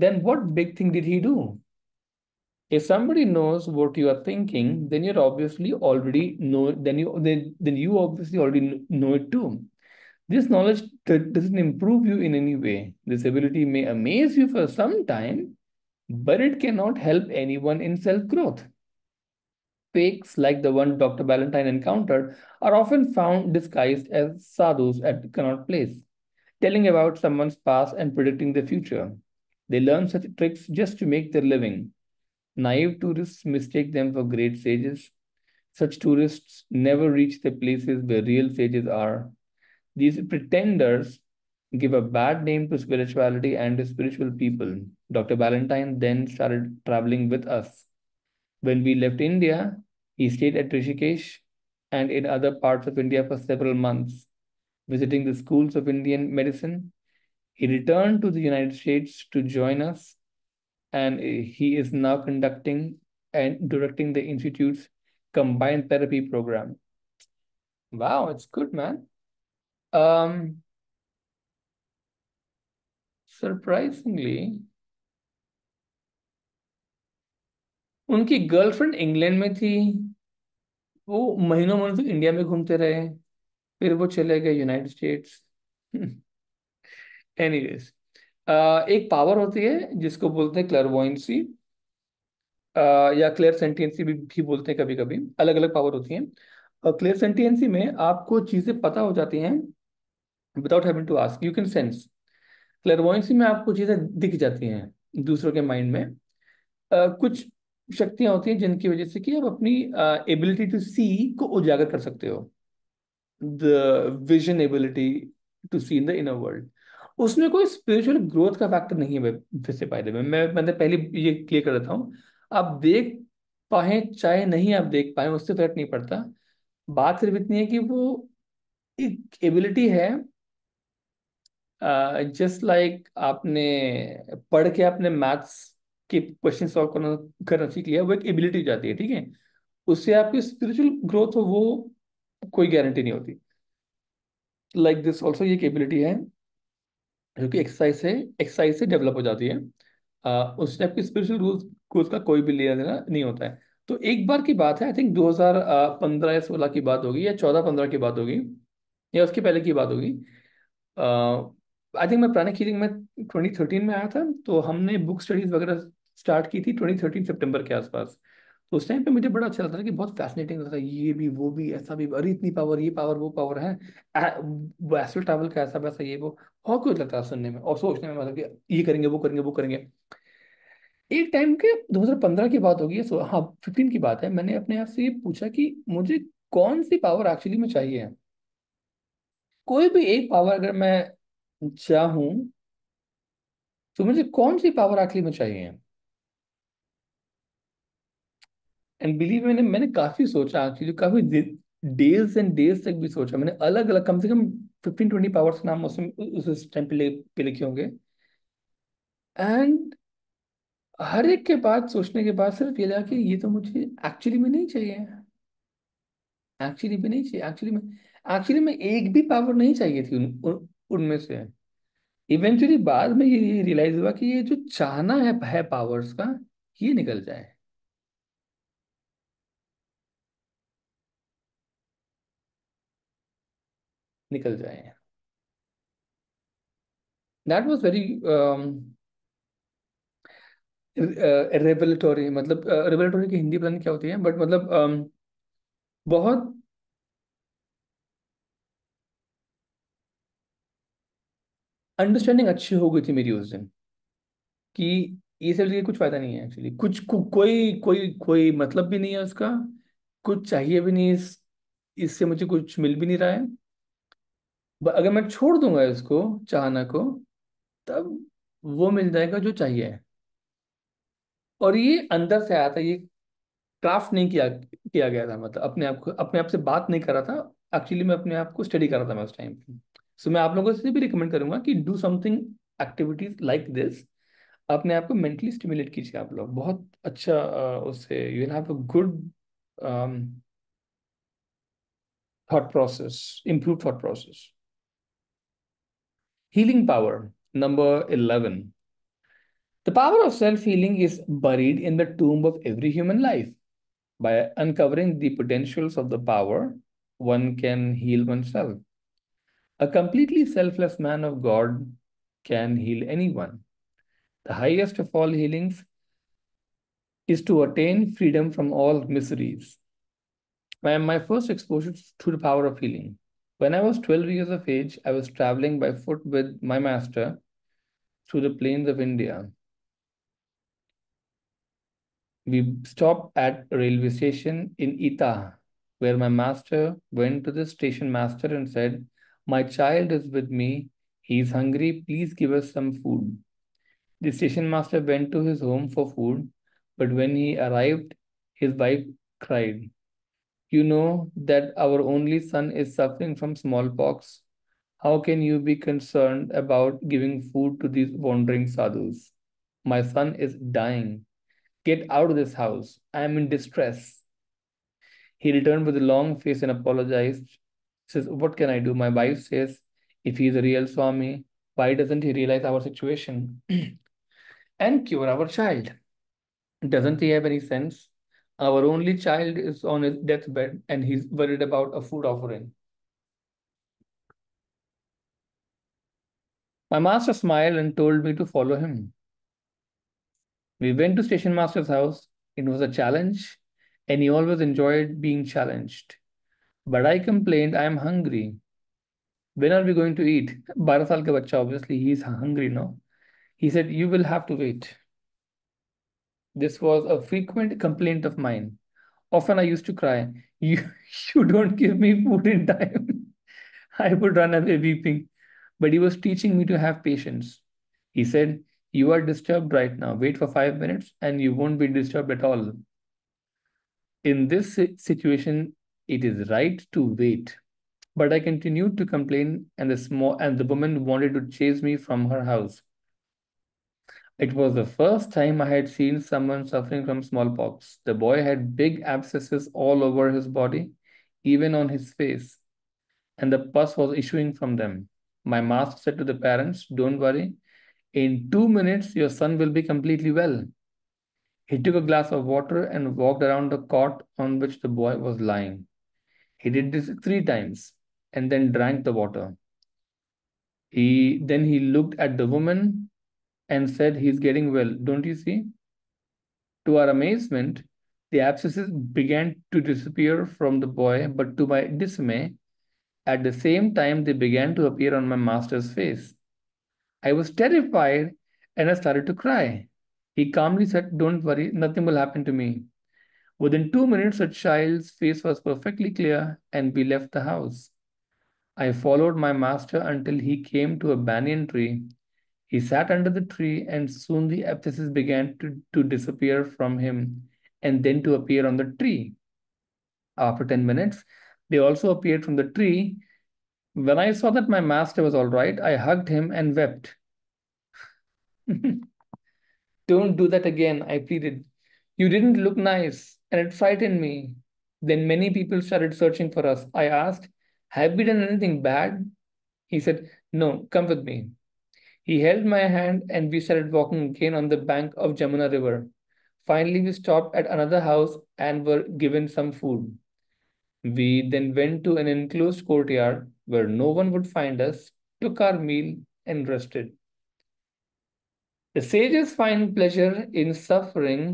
S1: Then what big thing did he do?" If somebody knows what you are thinking, then you're obviously already know. Then you obviously already know it too. This knowledge doesn't improve you in any way. This ability may amaze you for some time, but it cannot help anyone in self growth. Fakes like the one Dr. Ballantyne encountered are often found disguised as sadhus at Connaught Place, telling about someone's past and predicting the future. They learn such tricks just to make their living. Naive tourists mistake them for great sages. Such tourists never reach the places where real sages are. These pretenders give a bad name to spirituality and to spiritual people. Dr. Ballantyne then started traveling with us. When we left India, he stayed at Rishikesh and in other parts of India for several months, visiting the schools of Indian medicine. He returned to the United States to join us, and he is now conducting and directing the Institute's combined therapy program. Wow, it's good, man. Um, Surprisingly, उनकी girlfriend England में थी। वो महीनों महीनों तक India में घूमते रहे, फिर वो चले गए यूनाइटेड स्टेट्स। एनीवेज, एक पावर होती है जिसको बोलते हैं क्लैरवॉयंसी, या क्लियर सेंटियंसी भी बोलते हैं कभी कभी। अलग अलग पावर होती हैं। और क्लियर सेंटियंसी में आपको चीजें पता हो जाती हैं without having to ask, you can sense. Clairvoyancy में आपको चीजें दिख जाती हैं दूसरों के माइंड में। कुछ शक्तियां होती हैं जिनकी वजह से कि आप अपनी एबिलिटी टू सी को उजागर कर सकते हो। The vision ability to see in the inner world. उसमें कोई स्पिरिचुअल ग्रोथ का फैक्टर नहीं है वैसे। बाय द वे, मैंने पहले ये क्लियर कर देता हूँ। आप देख पाए चाहे नहीं आप देख पाए, उससे फर्क नहीं पड़ता। बात सिर्फ इतनी है कि वो एक एबिलिटी है। जस्ट लाइक आपने पढ़ के आपने मैथ्स के क्वेश्चन सॉल्व करना करना सीख लिया, वो एक एबिलिटी हो जाती है, ठीक है। उससे आपकी स्पिरिचुअल ग्रोथ हो वो कोई गारंटी नहीं होती। लाइक दिस ऑल्सो ये एबिलिटी है जो कि एक्सरसाइज से डेवलप हो जाती है। उस टाइप की स्पिरिचुअल ग्रोथ ग्रोथ का कोई भी लेना देना नहीं होता है। तो एक बार की बात है, आई थिंक 2015 या 16 की बात होगी, या 14-15 की बात होगी, या उसके पहले की बात होगी। आई थिंक मैं प्राणिक हीलिंग में 2013 में आया था, तो हमने बुक स्टडीज वगैरह स्टार्ट की थी 2013 सितंबर के आसपास। तो उस टाइम पे मुझे बड़ा अच्छा लगता था कि बहुत फैसिनेटिंग लगता था, ये भी वो भी ऐसा भी, अरे इतनी पावर, ये पावर वो पावर है। वो एस्ट्रल ट्रैवल का ऐसा वैसा ये वो, बहुत कुछ लगता है सुनने में और सोचने में, मतलब कि ये करेंगे वो करेंगे वो करेंगे। एक टाइम के 2015 की बात होगी, सो हाँ 15 की बात है, मैंने अपने आप से ये पूछा कि मुझे कौन सी पावर एक्चुअली में चाहिए। कोई भी एक पावर अगर मैं चाहूँ तो मुझे कौन सी पावर एक्चुअली में चाहिए। एंड बिलीव, मैंने काफी सोचा एक्चुअली, काफी डेज एंड डेज तक भी सोचा मैंने, अलग अलग कम से कम 15-20 पावर्स नाम उसमें उस टाइम पे लिखे होंगे। एंड हर एक के बाद सोचने के बाद सिर्फ ये लगा कि ये तो मुझे एक्चुअली में नहीं चाहिए। एक्चुअली में नहीं चाहिए, एक्चुअली में एक भी पावर नहीं चाहिए थी उनमें से। इवेंचुअली बाद में ये रियलाइज हुआ कि ये जो चाहना है पावर्स का, ये निकल जाए। निकल जाए। दैट वाज वेरी रेवलेटरी, मतलब रेवलेटरी की हिंदी पता नहीं क्या होती है, बट मतलब बहुत अंडरस्टैंडिंग अच्छी हो गई थी मेरी उस दिन, कि ये सब के कुछ फायदा नहीं है एक्चुअली, कुछ कोई कोई कोई मतलब भी नहीं है उसका, कुछ चाहिए भी नहीं इससे मुझे कुछ मिल भी नहीं रहा है। अगर मैं छोड़ दूंगा इसको, चाहना को, तब वो मिल जाएगा जो चाहिए। और ये अंदर से आया था, ये क्राफ्ट नहीं किया किया गया था, मतलब अपने आप से बात नहीं कर रहा था एक्चुअली, मैं अपने आप को स्टडी कर रहा था मैं उस टाइम पे। सो मैं आप लोगों से भी रिकमेंड करूंगा कि do something, activities like this. अपने आप को मेंटली स्टिमुलेट कीजिए आप लोग, बहुत अच्छा, उससे you will have a good thought process, improve thought process. Healing power, number 11. The power of self healing is buried in the tomb of every human life. By uncovering the potentials of the power, one can heal oneself. A completely selfless man of God can heal anyone. The highest of all healings is to attain freedom from all miseries. My first exposure to the power of healing. When I was 12 years of age, I was traveling by foot with my master through the plains of India. We stopped at a railway station in Ita, where my master went to the station master and said, "My child is with me. He is hungry. Please give us some food." The station master went to his home for food, but when he arrived, his wife cried, "You know that our only son is suffering from smallpox. How can you be concerned about giving food to these wandering sadhus? My son is dying. Get out of this house. I am in distress." He returned with a long face and apologized. Says, "What can I do?" My wife says, "If he is a real Swami, why doesn't he realize our situation and cure our child? Doesn't he have any sense? Our only child is on his deathbed and he's worried about a food offering." My master smiled and told me to follow him. We went to station master's house. It was a challenge, and he always enjoyed being challenged. But I complained, "I am hungry. When are we going to eat?" 12 साल का बच्चा, obviously he is hungry, no? He said, "You will have to wait." This was a frequent complaint of mine. Often I used to cry, "You, you don't give me food in time." I would run away weeping. But he was teaching me to have patience. He said, "You are disturbed right now. Wait for 5 minutes and you won't be disturbed at all. In this situation, it is right to wait." But I continued to complain, and the woman wanted to chase me from her house. It was the first time I had seen someone suffering from smallpox. The boy had big abscesses all over his body, even on his face, and the pus was issuing from them. My master said to the parents, "Don't worry, in 2 minutes your son will be completely well." He took a glass of water and walked around the cot on which the boy was lying. He did this 3 times and then drank the water. He looked at the woman and said, "He's getting well. Don't you see?" To our amazement, the abscesses began to disappear from the boy, but to my dismay, at the same time they began to appear on my master's face. I was terrified and I started to cry. He calmly said, "Don't worry, nothing will happen to me." Within 2 minutes, a child's face was perfectly clear, and we left the house. I followed my master until he came to a banyan tree. He sat under the tree, and soon the abscesses began to disappear from him and then to appear on the tree. After 10 minutes, they also appeared from the tree. When I saw that my master was all right, I hugged him and wept. "Don't do that again," I pleaded. "You didn't look nice, and it frightened me." Then many people started searching for us. I asked, "Have we done anything bad?" He said, "No, come with me." He held my hand, and we started walking again on the bank of Jamuna River. Finally, we stopped at another house and were given some food. We then went to an enclosed courtyard where no one would find us, took our meal, and rested. The sages find pleasure in suffering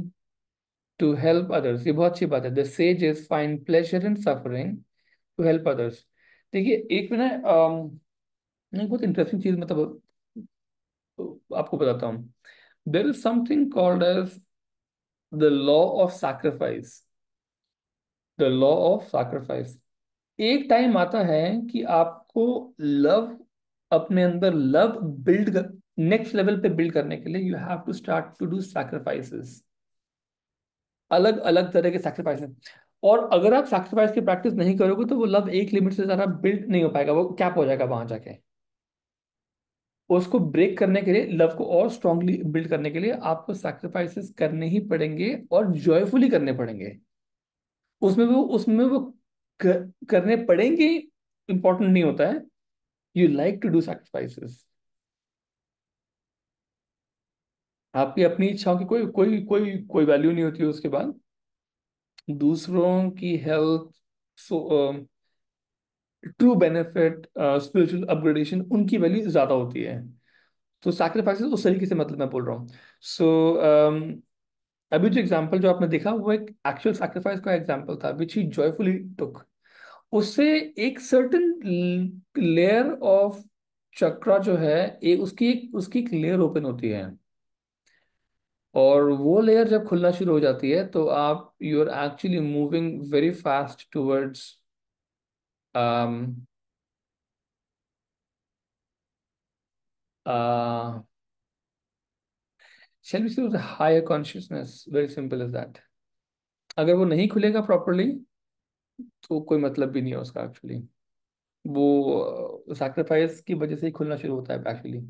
S1: to help others. ये बहुत अच्छी बात है. The sages find pleasure in suffering to help others. देखिए, एक में ना एक बहुत इंटरेस्टिंग चीज, मतलब आपको बताता हूँ. There is something called as the law of sacrifice. The law of sacrifice. एक टाइम आता है कि आपको लव, अपने अंदर लव बिल्ड कर, नेक्स्ट लेवल पे बिल्ड करने के लिए you have to start to do sacrifices. अलग अलग तरह के सैक्रिफाइसेस. और अगर आप सैक्रिफाइस की प्रैक्टिस नहीं करोगे तो वो लव एक लिमिट से ज्यादा बिल्ड नहीं हो पाएगा, वो कैप हो जाएगा वहां जाके. उसको ब्रेक करने के लिए, लव को और स्ट्रांगली बिल्ड करने के लिए आपको सैक्रिफाइसेस करने ही पड़ेंगे और जॉयफुली करने पड़ेंगे. उसमें वो करने पड़ेंगे इंपॉर्टेंट नहीं होता है. You like to do sacrifices. आपकी अपनी इच्छाओं की कोई कोई कोई कोई वैल्यू नहीं होती है उसके बाद. दूसरों की health, so true benefit, spiritual upgradation, उनकी वैल्यू ज्यादा होती है. तो सैक्रिफाइसेस उस तरीके से, मतलब मैं बोल रहा हूँ. सो अभी जो एग्जांपल जो आपने देखा वो एक एक्चुअल सैक्रिफाइस का एग्जांपल था विच ही जॉयफुली टुक. उससे एक सर्टेन लेयर ऑफ चक्रा जो है, उसकी एक लेयर ओपन होती है. और वो लेयर जब खुलना शुरू हो जाती है तो आप you are actually moving very fast towards shall we say higher consciousness. Very simple is that. अगर वो नहीं खुलेगा प्रॉपरली तो कोई मतलब भी नहीं है उसका एक्चुअली. वो सैक्रिफाइस की वजह से ही खुलना शुरू होता है actually.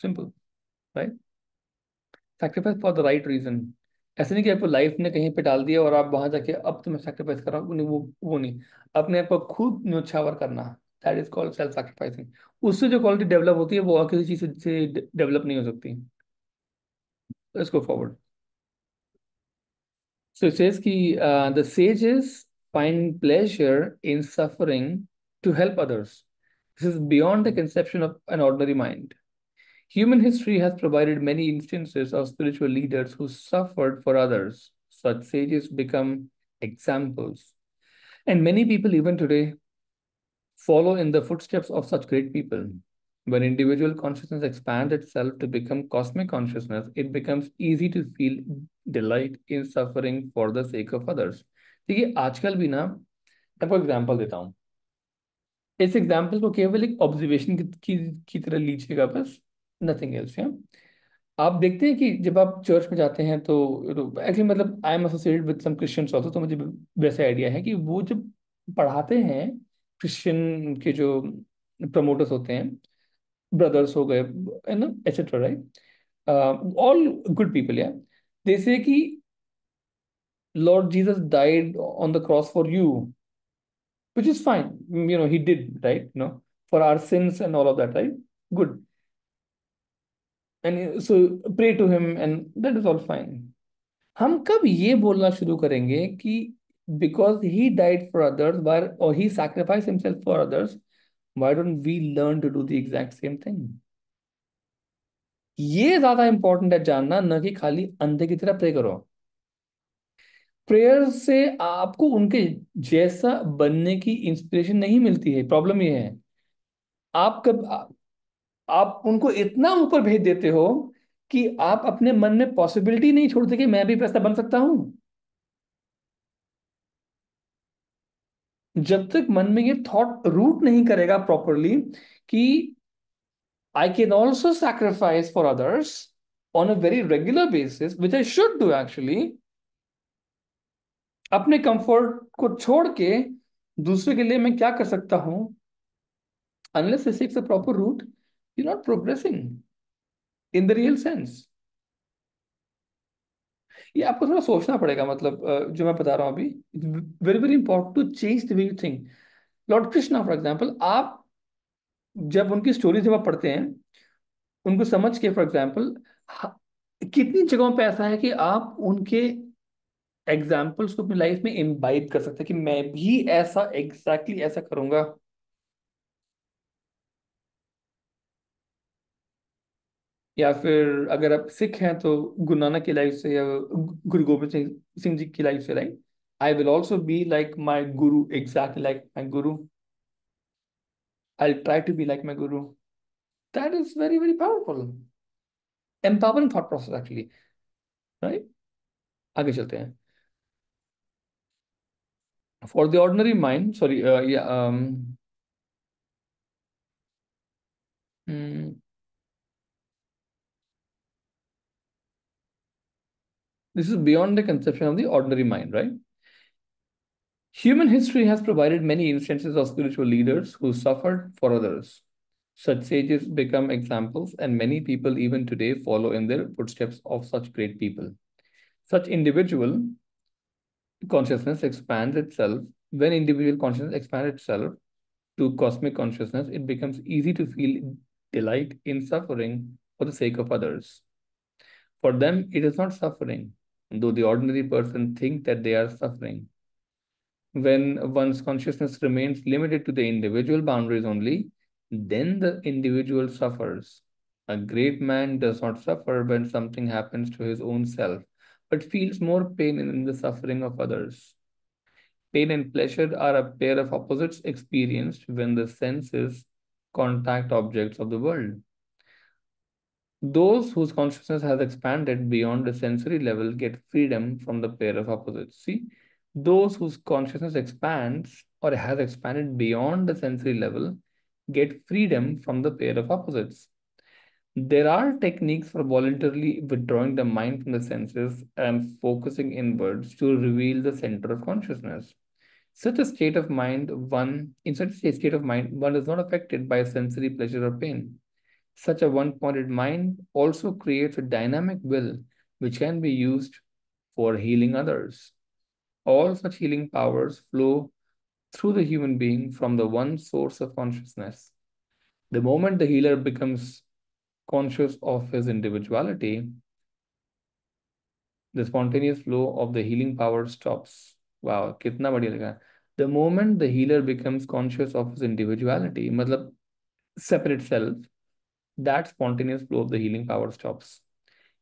S1: Simple, right. Sacrifice for the right reason. ऐसे नहीं कि आपको लाइफ ने कहीं पे डाल दिया और आप वहां जाके अब तो मैं सैक्रिफाइस कर रहा हूँ, नहीं, वो नहीं. अपने आप को खुद न्योछावर करना, that is called self sacrificing. उससे जो क्वालिटी डेवलप होती है वो और किसी चीज से डेवलप नहीं हो सकती. Let's go forward. So it says कि the sages find pleasure in suffering to help others. This is beyond the conception of an ordinary mind. Human history has provided many instances of spiritual leaders who suffered for others. Such sages become examples. And many people, even today, follow in the footsteps of such great people. When individual consciousness expands itself to become cosmic consciousness, it becomes easy to feel delight in suffering for the sake of others. देखिए, आजकल भी ना, आपको example देता हूँ. इस example को केवल एक ऑब्जर्वेशन की तरह लीजिएगा बस, नथिंग एल्स. आप देखते हैं कि जब आप चर्च में जाते हैं तो एक्चुअली, मतलब I am associated with some Christians also, तो मुझे वैसे आइडिया है कि वो जब पढ़ाते हैं, क्रिश्चियन के जो प्रमोटर्स होते हैं, ब्रदर्स हो गए, है ना, etcetera, right, all good people, या, दे से कि Lord Jesus died on the cross for you, which is fine. He did, right, for our sins and all of that, right? Good. And so pray to him, and that is all fine. हम कब ये बोलना शुरू करेंगे कि because he died for others, why, or he sacrificed himself for others, why don't we learn to do the exact same thing? ये ज्यादा important है जानना, न कि खाली अंधे की तरह प्रे करो. प्रेयर से आपको उनके जैसा बनने की इंस्पिरेशन नहीं मिलती है. प्रॉब्लम ये है, आप कब आप उनको इतना ऊपर भेज देते हो कि आप अपने मन में पॉसिबिलिटी नहीं छोड़ते कि मैं भी वैसा बन सकता हूं। जब तक मन में ये थॉट रूट नहीं करेगा प्रॉपरली कि I can also sacrifice for others on a very regular basis, which I should do actually, अपने कंफर्ट को छोड़ के दूसरे के लिए मैं क्या कर सकता हूं, unless it takes a proper route, you not progressing in the real sense. ये आपको थोड़ा सोचना पड़ेगा, मतलब जो मैं बता रहा हूँ अभी, very very important to change the way you think. Lord Krishna for example, आप जब उनकी स्टोरी जब आप पढ़ते हैं, उनको समझ के फॉर एग्जाम्पल, कितनी जगहों पे ऐसा है कि आप उनके एग्जाम्पल्स को अपनी लाइफ में इम्बाइब कर सकते हैं कि मैं भी ऐसा एग्जैक्टली ऐसा करूंगा। या फिर अगर आप सिख हैं तो गुरु नानक की लाइफ से, या गुरु गोविंद सिंह सिंह जी की लाइफ से, right, I will also be like my guru, exactly like my guru, I try to be like my guru. That is very very powerful, empowering thought process actually, right. आगे चलते हैं। For the ordinary mind, sorry, this is beyond the conception of the ordinary mind, right? Human history has provided many instances of spiritual leaders who suffered for others. Such sages become examples, and many people even today follow in their footsteps of such great people. Such individual consciousness expands itself. When individual consciousness expands itself to cosmic consciousness, it becomes easy to feel delight in suffering for the sake of others. For them, it is not suffering, though the ordinary person think that they are suffering. When one's consciousness remains limited to the individual boundaries only, then the individual suffers. A great man does not suffer when something happens to his own self, but feels more pain in the suffering of others. Pain and pleasure are a pair of opposites experienced when the senses contact objects of the world. Those whose consciousness has expanded beyond the sensory level get freedom from the pair of opposites. See, those whose consciousness expands or has expanded beyond the sensory level get freedom from the pair of opposites. There are techniques for voluntarily withdrawing the mind from the senses and focusing inwards to reveal the center of consciousness. Such a state of mind, one in such a state of mind, one is not affected by sensory pleasure or pain. Such a one-pointed mind also creates a dynamic will which can be used for healing others. All such healing powers flow through the human being from the one source of consciousness. The moment the healer becomes conscious of his individuality, the spontaneous flow of the healing power stops. Wow, कितना बढ़िया लगा. The moment the healer becomes conscious of his individuality, मतलब separate self, that spontaneous flow of the healing power stops.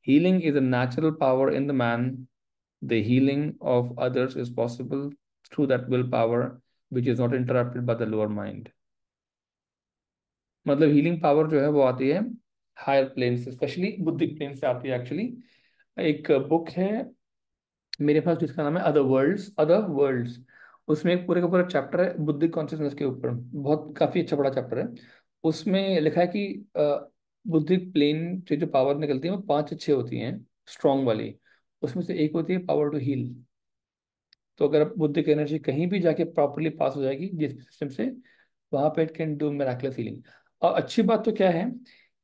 S1: Healing is a natural power in the man. The healing of others is possible through that willpower, which is not interrupted by the lower mind. मतलब healing power जो है वो आती है higher plane से, specially बुद्धिक plane से आती है एक्चुअली। एक बुक है मेरे पास जिसका नाम है अदर वर्ल्ड्स। उसमें एक पूरे का पूरा चैप्टर है बुद्धिक कॉन्शियसनेस के ऊपर, बहुत काफी अच्छा बड़ा चैप्टर है। उसमें लिखा है कि बुद्धिक प्लेन से जो पावर निकलती है वो 5 से 6 होती हैं, स्ट्रांग वाली। उसमें से एक होती है पावर टू हील। तो अगर बुद्धिक एनर्जी कहीं भी जाके प्रॉपरली पास हो जाएगी जिस सिस्टम से, वहां पे it can do miraculous healing. और अच्छी बात तो क्या है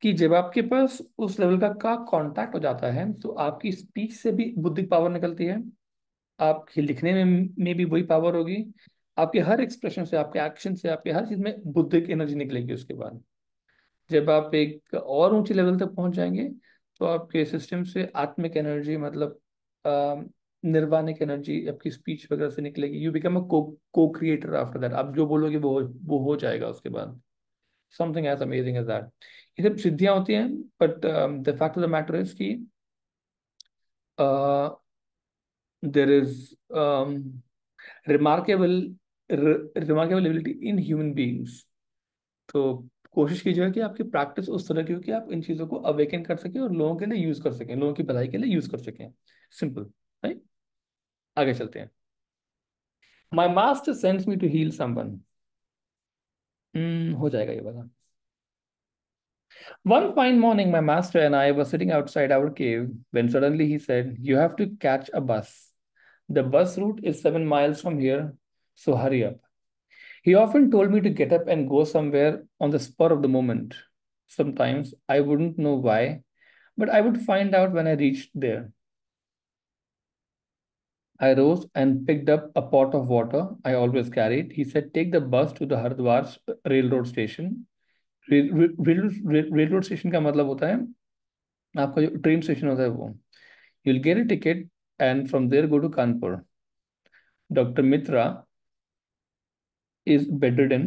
S1: कि जब आपके पास उस लेवल का कांटेक्ट हो जाता है तो आपकी स्पीच से भी बुद्धिक पावर निकलती है, आपके लिखने में भी वही पावर होगी, आपके हर एक्सप्रेशन से, आपके एक्शन से, आपके हर चीज में बुद्धिक एनर्जी निकलेगी। उसके बाद जब आप एक और ऊंचे लेवल तक पहुंच जाएंगे तो आपके सिस्टम से आत्मिक एनर्जी, मतलब निर्वाणिक एनर्जी आपकी स्पीच वगैरह से निकलेगी। यू बिकम अ को क्रिएटर आफ्टर दैट। आप जो बोलोगे वो हो जाएगा उसके बाद। Something as amazing as that. ये सब सिद्धियां होती हैं, but the fact of the matter is कि there is remarkable remarkable ability in human beings। तो कोशिश कीजिएगा कि आपकी प्रैक्टिस उस तरह की हो कि आप इन चीज़ों को अवेकन कर सकें और लोगों के लिए यूज़ कर सकें, लोगों की भलाई के लिए यूज़ कर सकें। Simple, right. आगे चलते हैं। My master sends me to heal someone. हो जाएगा ये वाला। One fine morning, my master and I were sitting outside our cave when suddenly he said, "You have to catch a bus. The bus route is 7 miles from here, so hurry up." He often told me to get up and go somewhere on the spur of the moment. Sometimes I wouldn't know why, but I would find out when I reached there. I rose and picked up a pot of water I always carried. He said, "Take the bus to the Haridwar railroad station." Railroad station का मतलब होता है आपका जो train station होता है वो। You'll get a ticket and from there go to Kanpur. Dr. Mitra is bedridden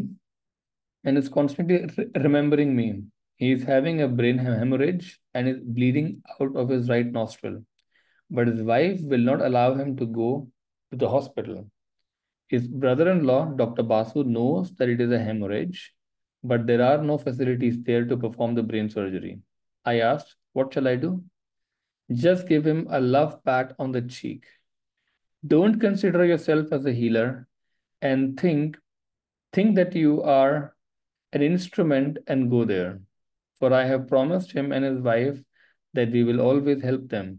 S1: and is constantly remembering me. He is having a brain hemorrhage and is bleeding out of his right nostril. But his wife will not allow him to go to the hospital. His brother in law, Dr. Basu, knows that it is a hemorrhage, but there are no facilities there to perform the brain surgery. I asked, "What shall I do?" "Just give him a love pat on the cheek. Don't consider yourself as a healer and think that you are an instrument and go there. For I have promised him and his wife that we will always help them.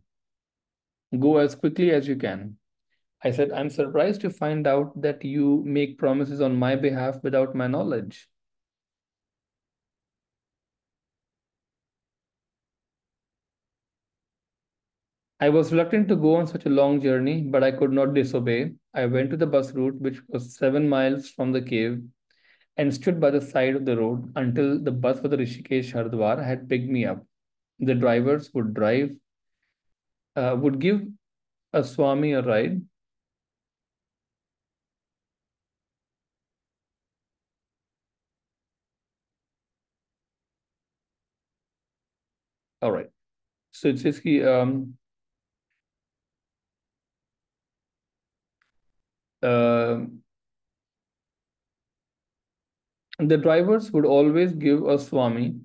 S1: Go as quickly as you can." I said, "I'm surprised to find out that you make promises on my behalf without my knowledge." I was reluctant to go on such a long journey, but I could not disobey. I went to the bus route, which was 7 miles from the cave, and stood by the side of the road until the bus for the Rishikesh Hardwar had picked me up. The drivers would give a Swami a ride. All right. So it says uh, the drivers would always give a Swami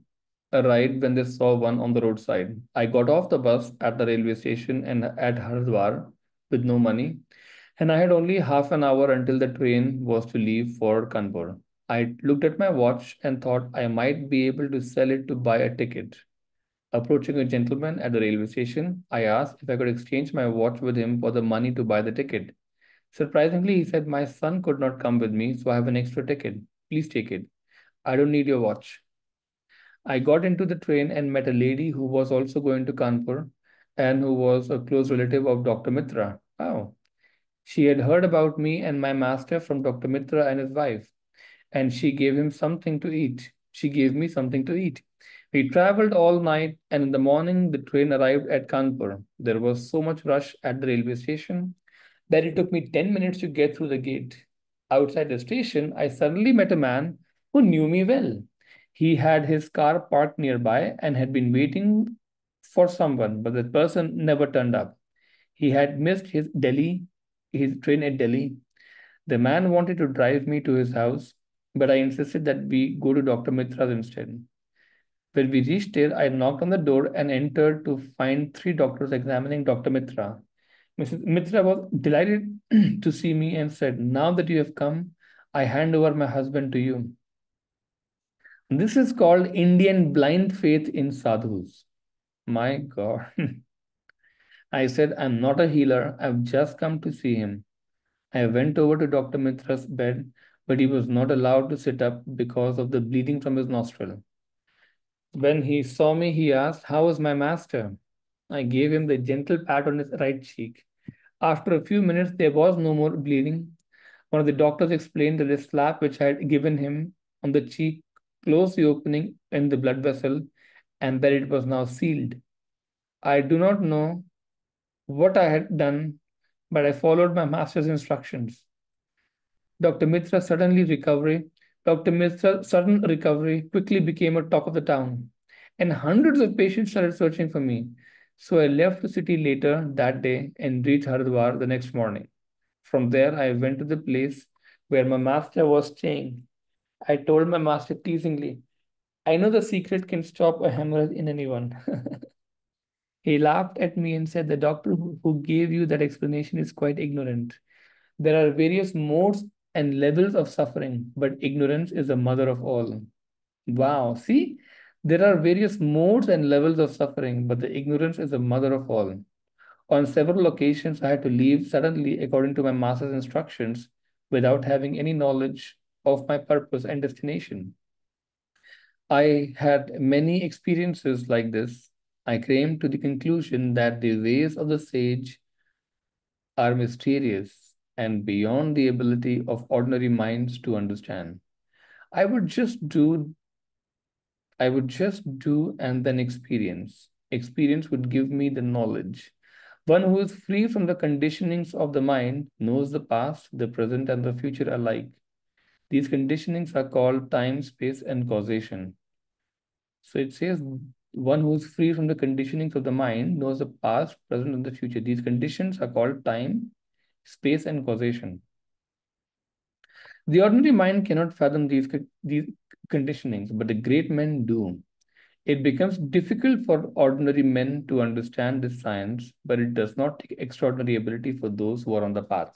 S1: a ride when they saw one on the roadside. I got off the bus at the railway station and at Hardwar with no money, and I had only half an hour until the train was to leave for Kanpur. I looked at my watch and thought I might be able to sell it to buy a ticket. Approaching a gentleman at the railway station, I asked if I could exchange my watch with him for the money to buy the ticket. Surprisingly, he said, "My son could not come with me, so I have an extra ticket. Please take it. I don't need your watch." I got into the train and met a lady who was also going to Kanpur and who was a close relative of Dr. Mitra. Oh, she had heard about me and my master from Dr. Mitra and his wife, and she gave him something to eat. She gave me something to eat. We traveled all night, and in the morning, the train arrived at Kanpur. There was so much rush at the railway station that it took me 10 minutes to get through the gate. Outside the station, I suddenly met a man who knew me well. He had his car parked nearby and had been waiting for someone, but the person never turned up. He had missed his train at Delhi. The man wanted to drive me to his house, but I insisted that we go to Dr. Mitra's instead. When we reached there, I knocked on the door and entered to find three doctors examining Dr. Mitra. Mrs. Mitra was delighted to see me and said, "Now that you have come, I hand over my husband to you." This is called Indian blind faith in sadhus. My God. I said, "I'm not a healer. I've just come to see him." I went over to Dr. Mitra's bed, but he was not allowed to sit up because of the bleeding from his nostril. When he saw me, he asked, "How is my master?" I gave him the gentle pat on his right cheek. After a few minutes, there was no more bleeding. One of the doctors explained that the slap which I had given him on the cheek closed the opening in the blood vessel and that it was now sealed. I do not know what I had done, but I followed my master's instructions. Dr. Mitra's suddenly recovery, Dr. Mitra's sudden recovery quickly became a talk of the town, and hundreds of patients started searching for me. So I left the city later that day and reached Haridwar the next morning. From there, I went to the place where my master was staying. I told my master teasingly, I know the secret can stop a hemorrhage in anyone. He laughed at me and said, the doctor who gave you that explanation is quite ignorant. There are various modes and levels of suffering, but ignorance is the mother of all. Wow, see, there are various modes and levels of suffering, but the ignorance is the mother of all. On several occasions, I had to leave suddenly according to my master's instructions without having any knowledge of my purpose and destination. I had many experiences like this. I came to the conclusion that the ways of the sage are mysterious and beyond the ability of ordinary minds to understand. I would just do, I would just do and then experience. Experience would give me the knowledge. One who is free from the conditionings of the mind knows the past, the present, and the future alike. These conditionings are called time, space, and causation. So it says one who is free from the conditionings of the mind knows the past, present, and the future. These conditions are called time, space, and causation. The ordinary mind cannot fathom these conditionings, but the great men do. It becomes difficult for ordinary men to understand this science, but it does not take extraordinary ability for those who are on the path.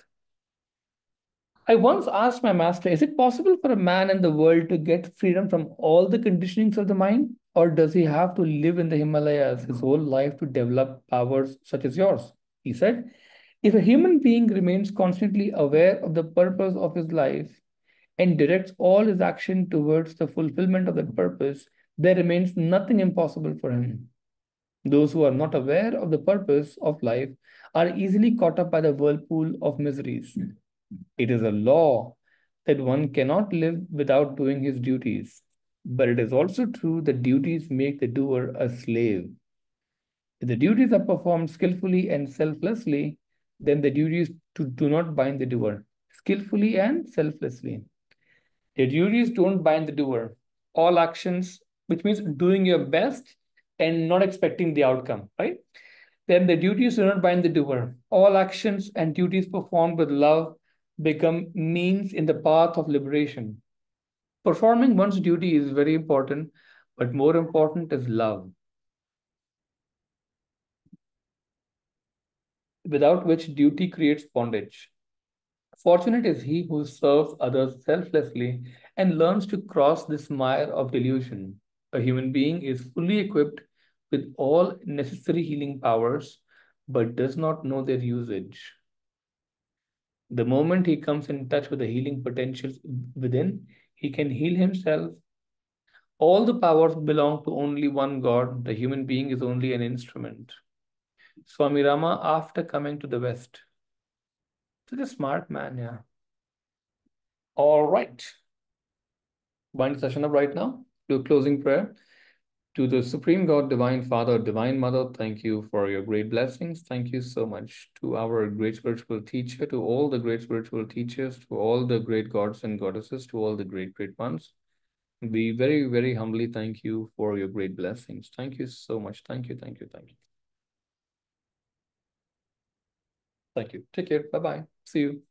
S1: I once asked my master, is it possible for a man in the world to get freedom from all the conditionings of the mind? Or does he have to live in the Himalayas his whole life to develop powers such as yours? He said, if a human being remains constantly aware of the purpose of his life and directs all his action towards the fulfillment of that purpose, there remains nothing impossible for him. Those who are not aware of the purpose of life are easily caught up by the whirlpool of miseries. It is a law that one cannot live without doing his duties. But it is also true that duties make the doer a slave. If the duties are performed skillfully and selflessly, then the duties do not bind the doer. Skillfully and selflessly. The duties don't bind the doer. All actions, which means doing your best and not expecting the outcome, right? Then the duties do not bind the doer. All actions and duties performed with love become means in the path of liberation. Performing one's duty is very important, but more important is love, without which duty creates bondage. Fortunate is he who serves others selflessly and learns to cross this mire of delusion. A human being is fully equipped with all necessary healing powers, but does not know their usage. The moment he comes in touch with the healing potentials within, he can heal himself. All the powers belong to only one God. The human being is only an instrument. Swami Rama, after coming to the West, such a smart man, yeah. All right. Wind the session up right now. Do a closing prayer. To the Supreme God, Divine Father, Divine Mother, thank you for your great blessings. Thank you so much to our great spiritual teacher, to all the great spiritual teachers, to all the great gods and goddesses, to all the great, great ones. We very, very humbly thank you for your great blessings. Thank you so much. Thank you, thank you, thank you. Thank you. Take care. Bye-bye. See you.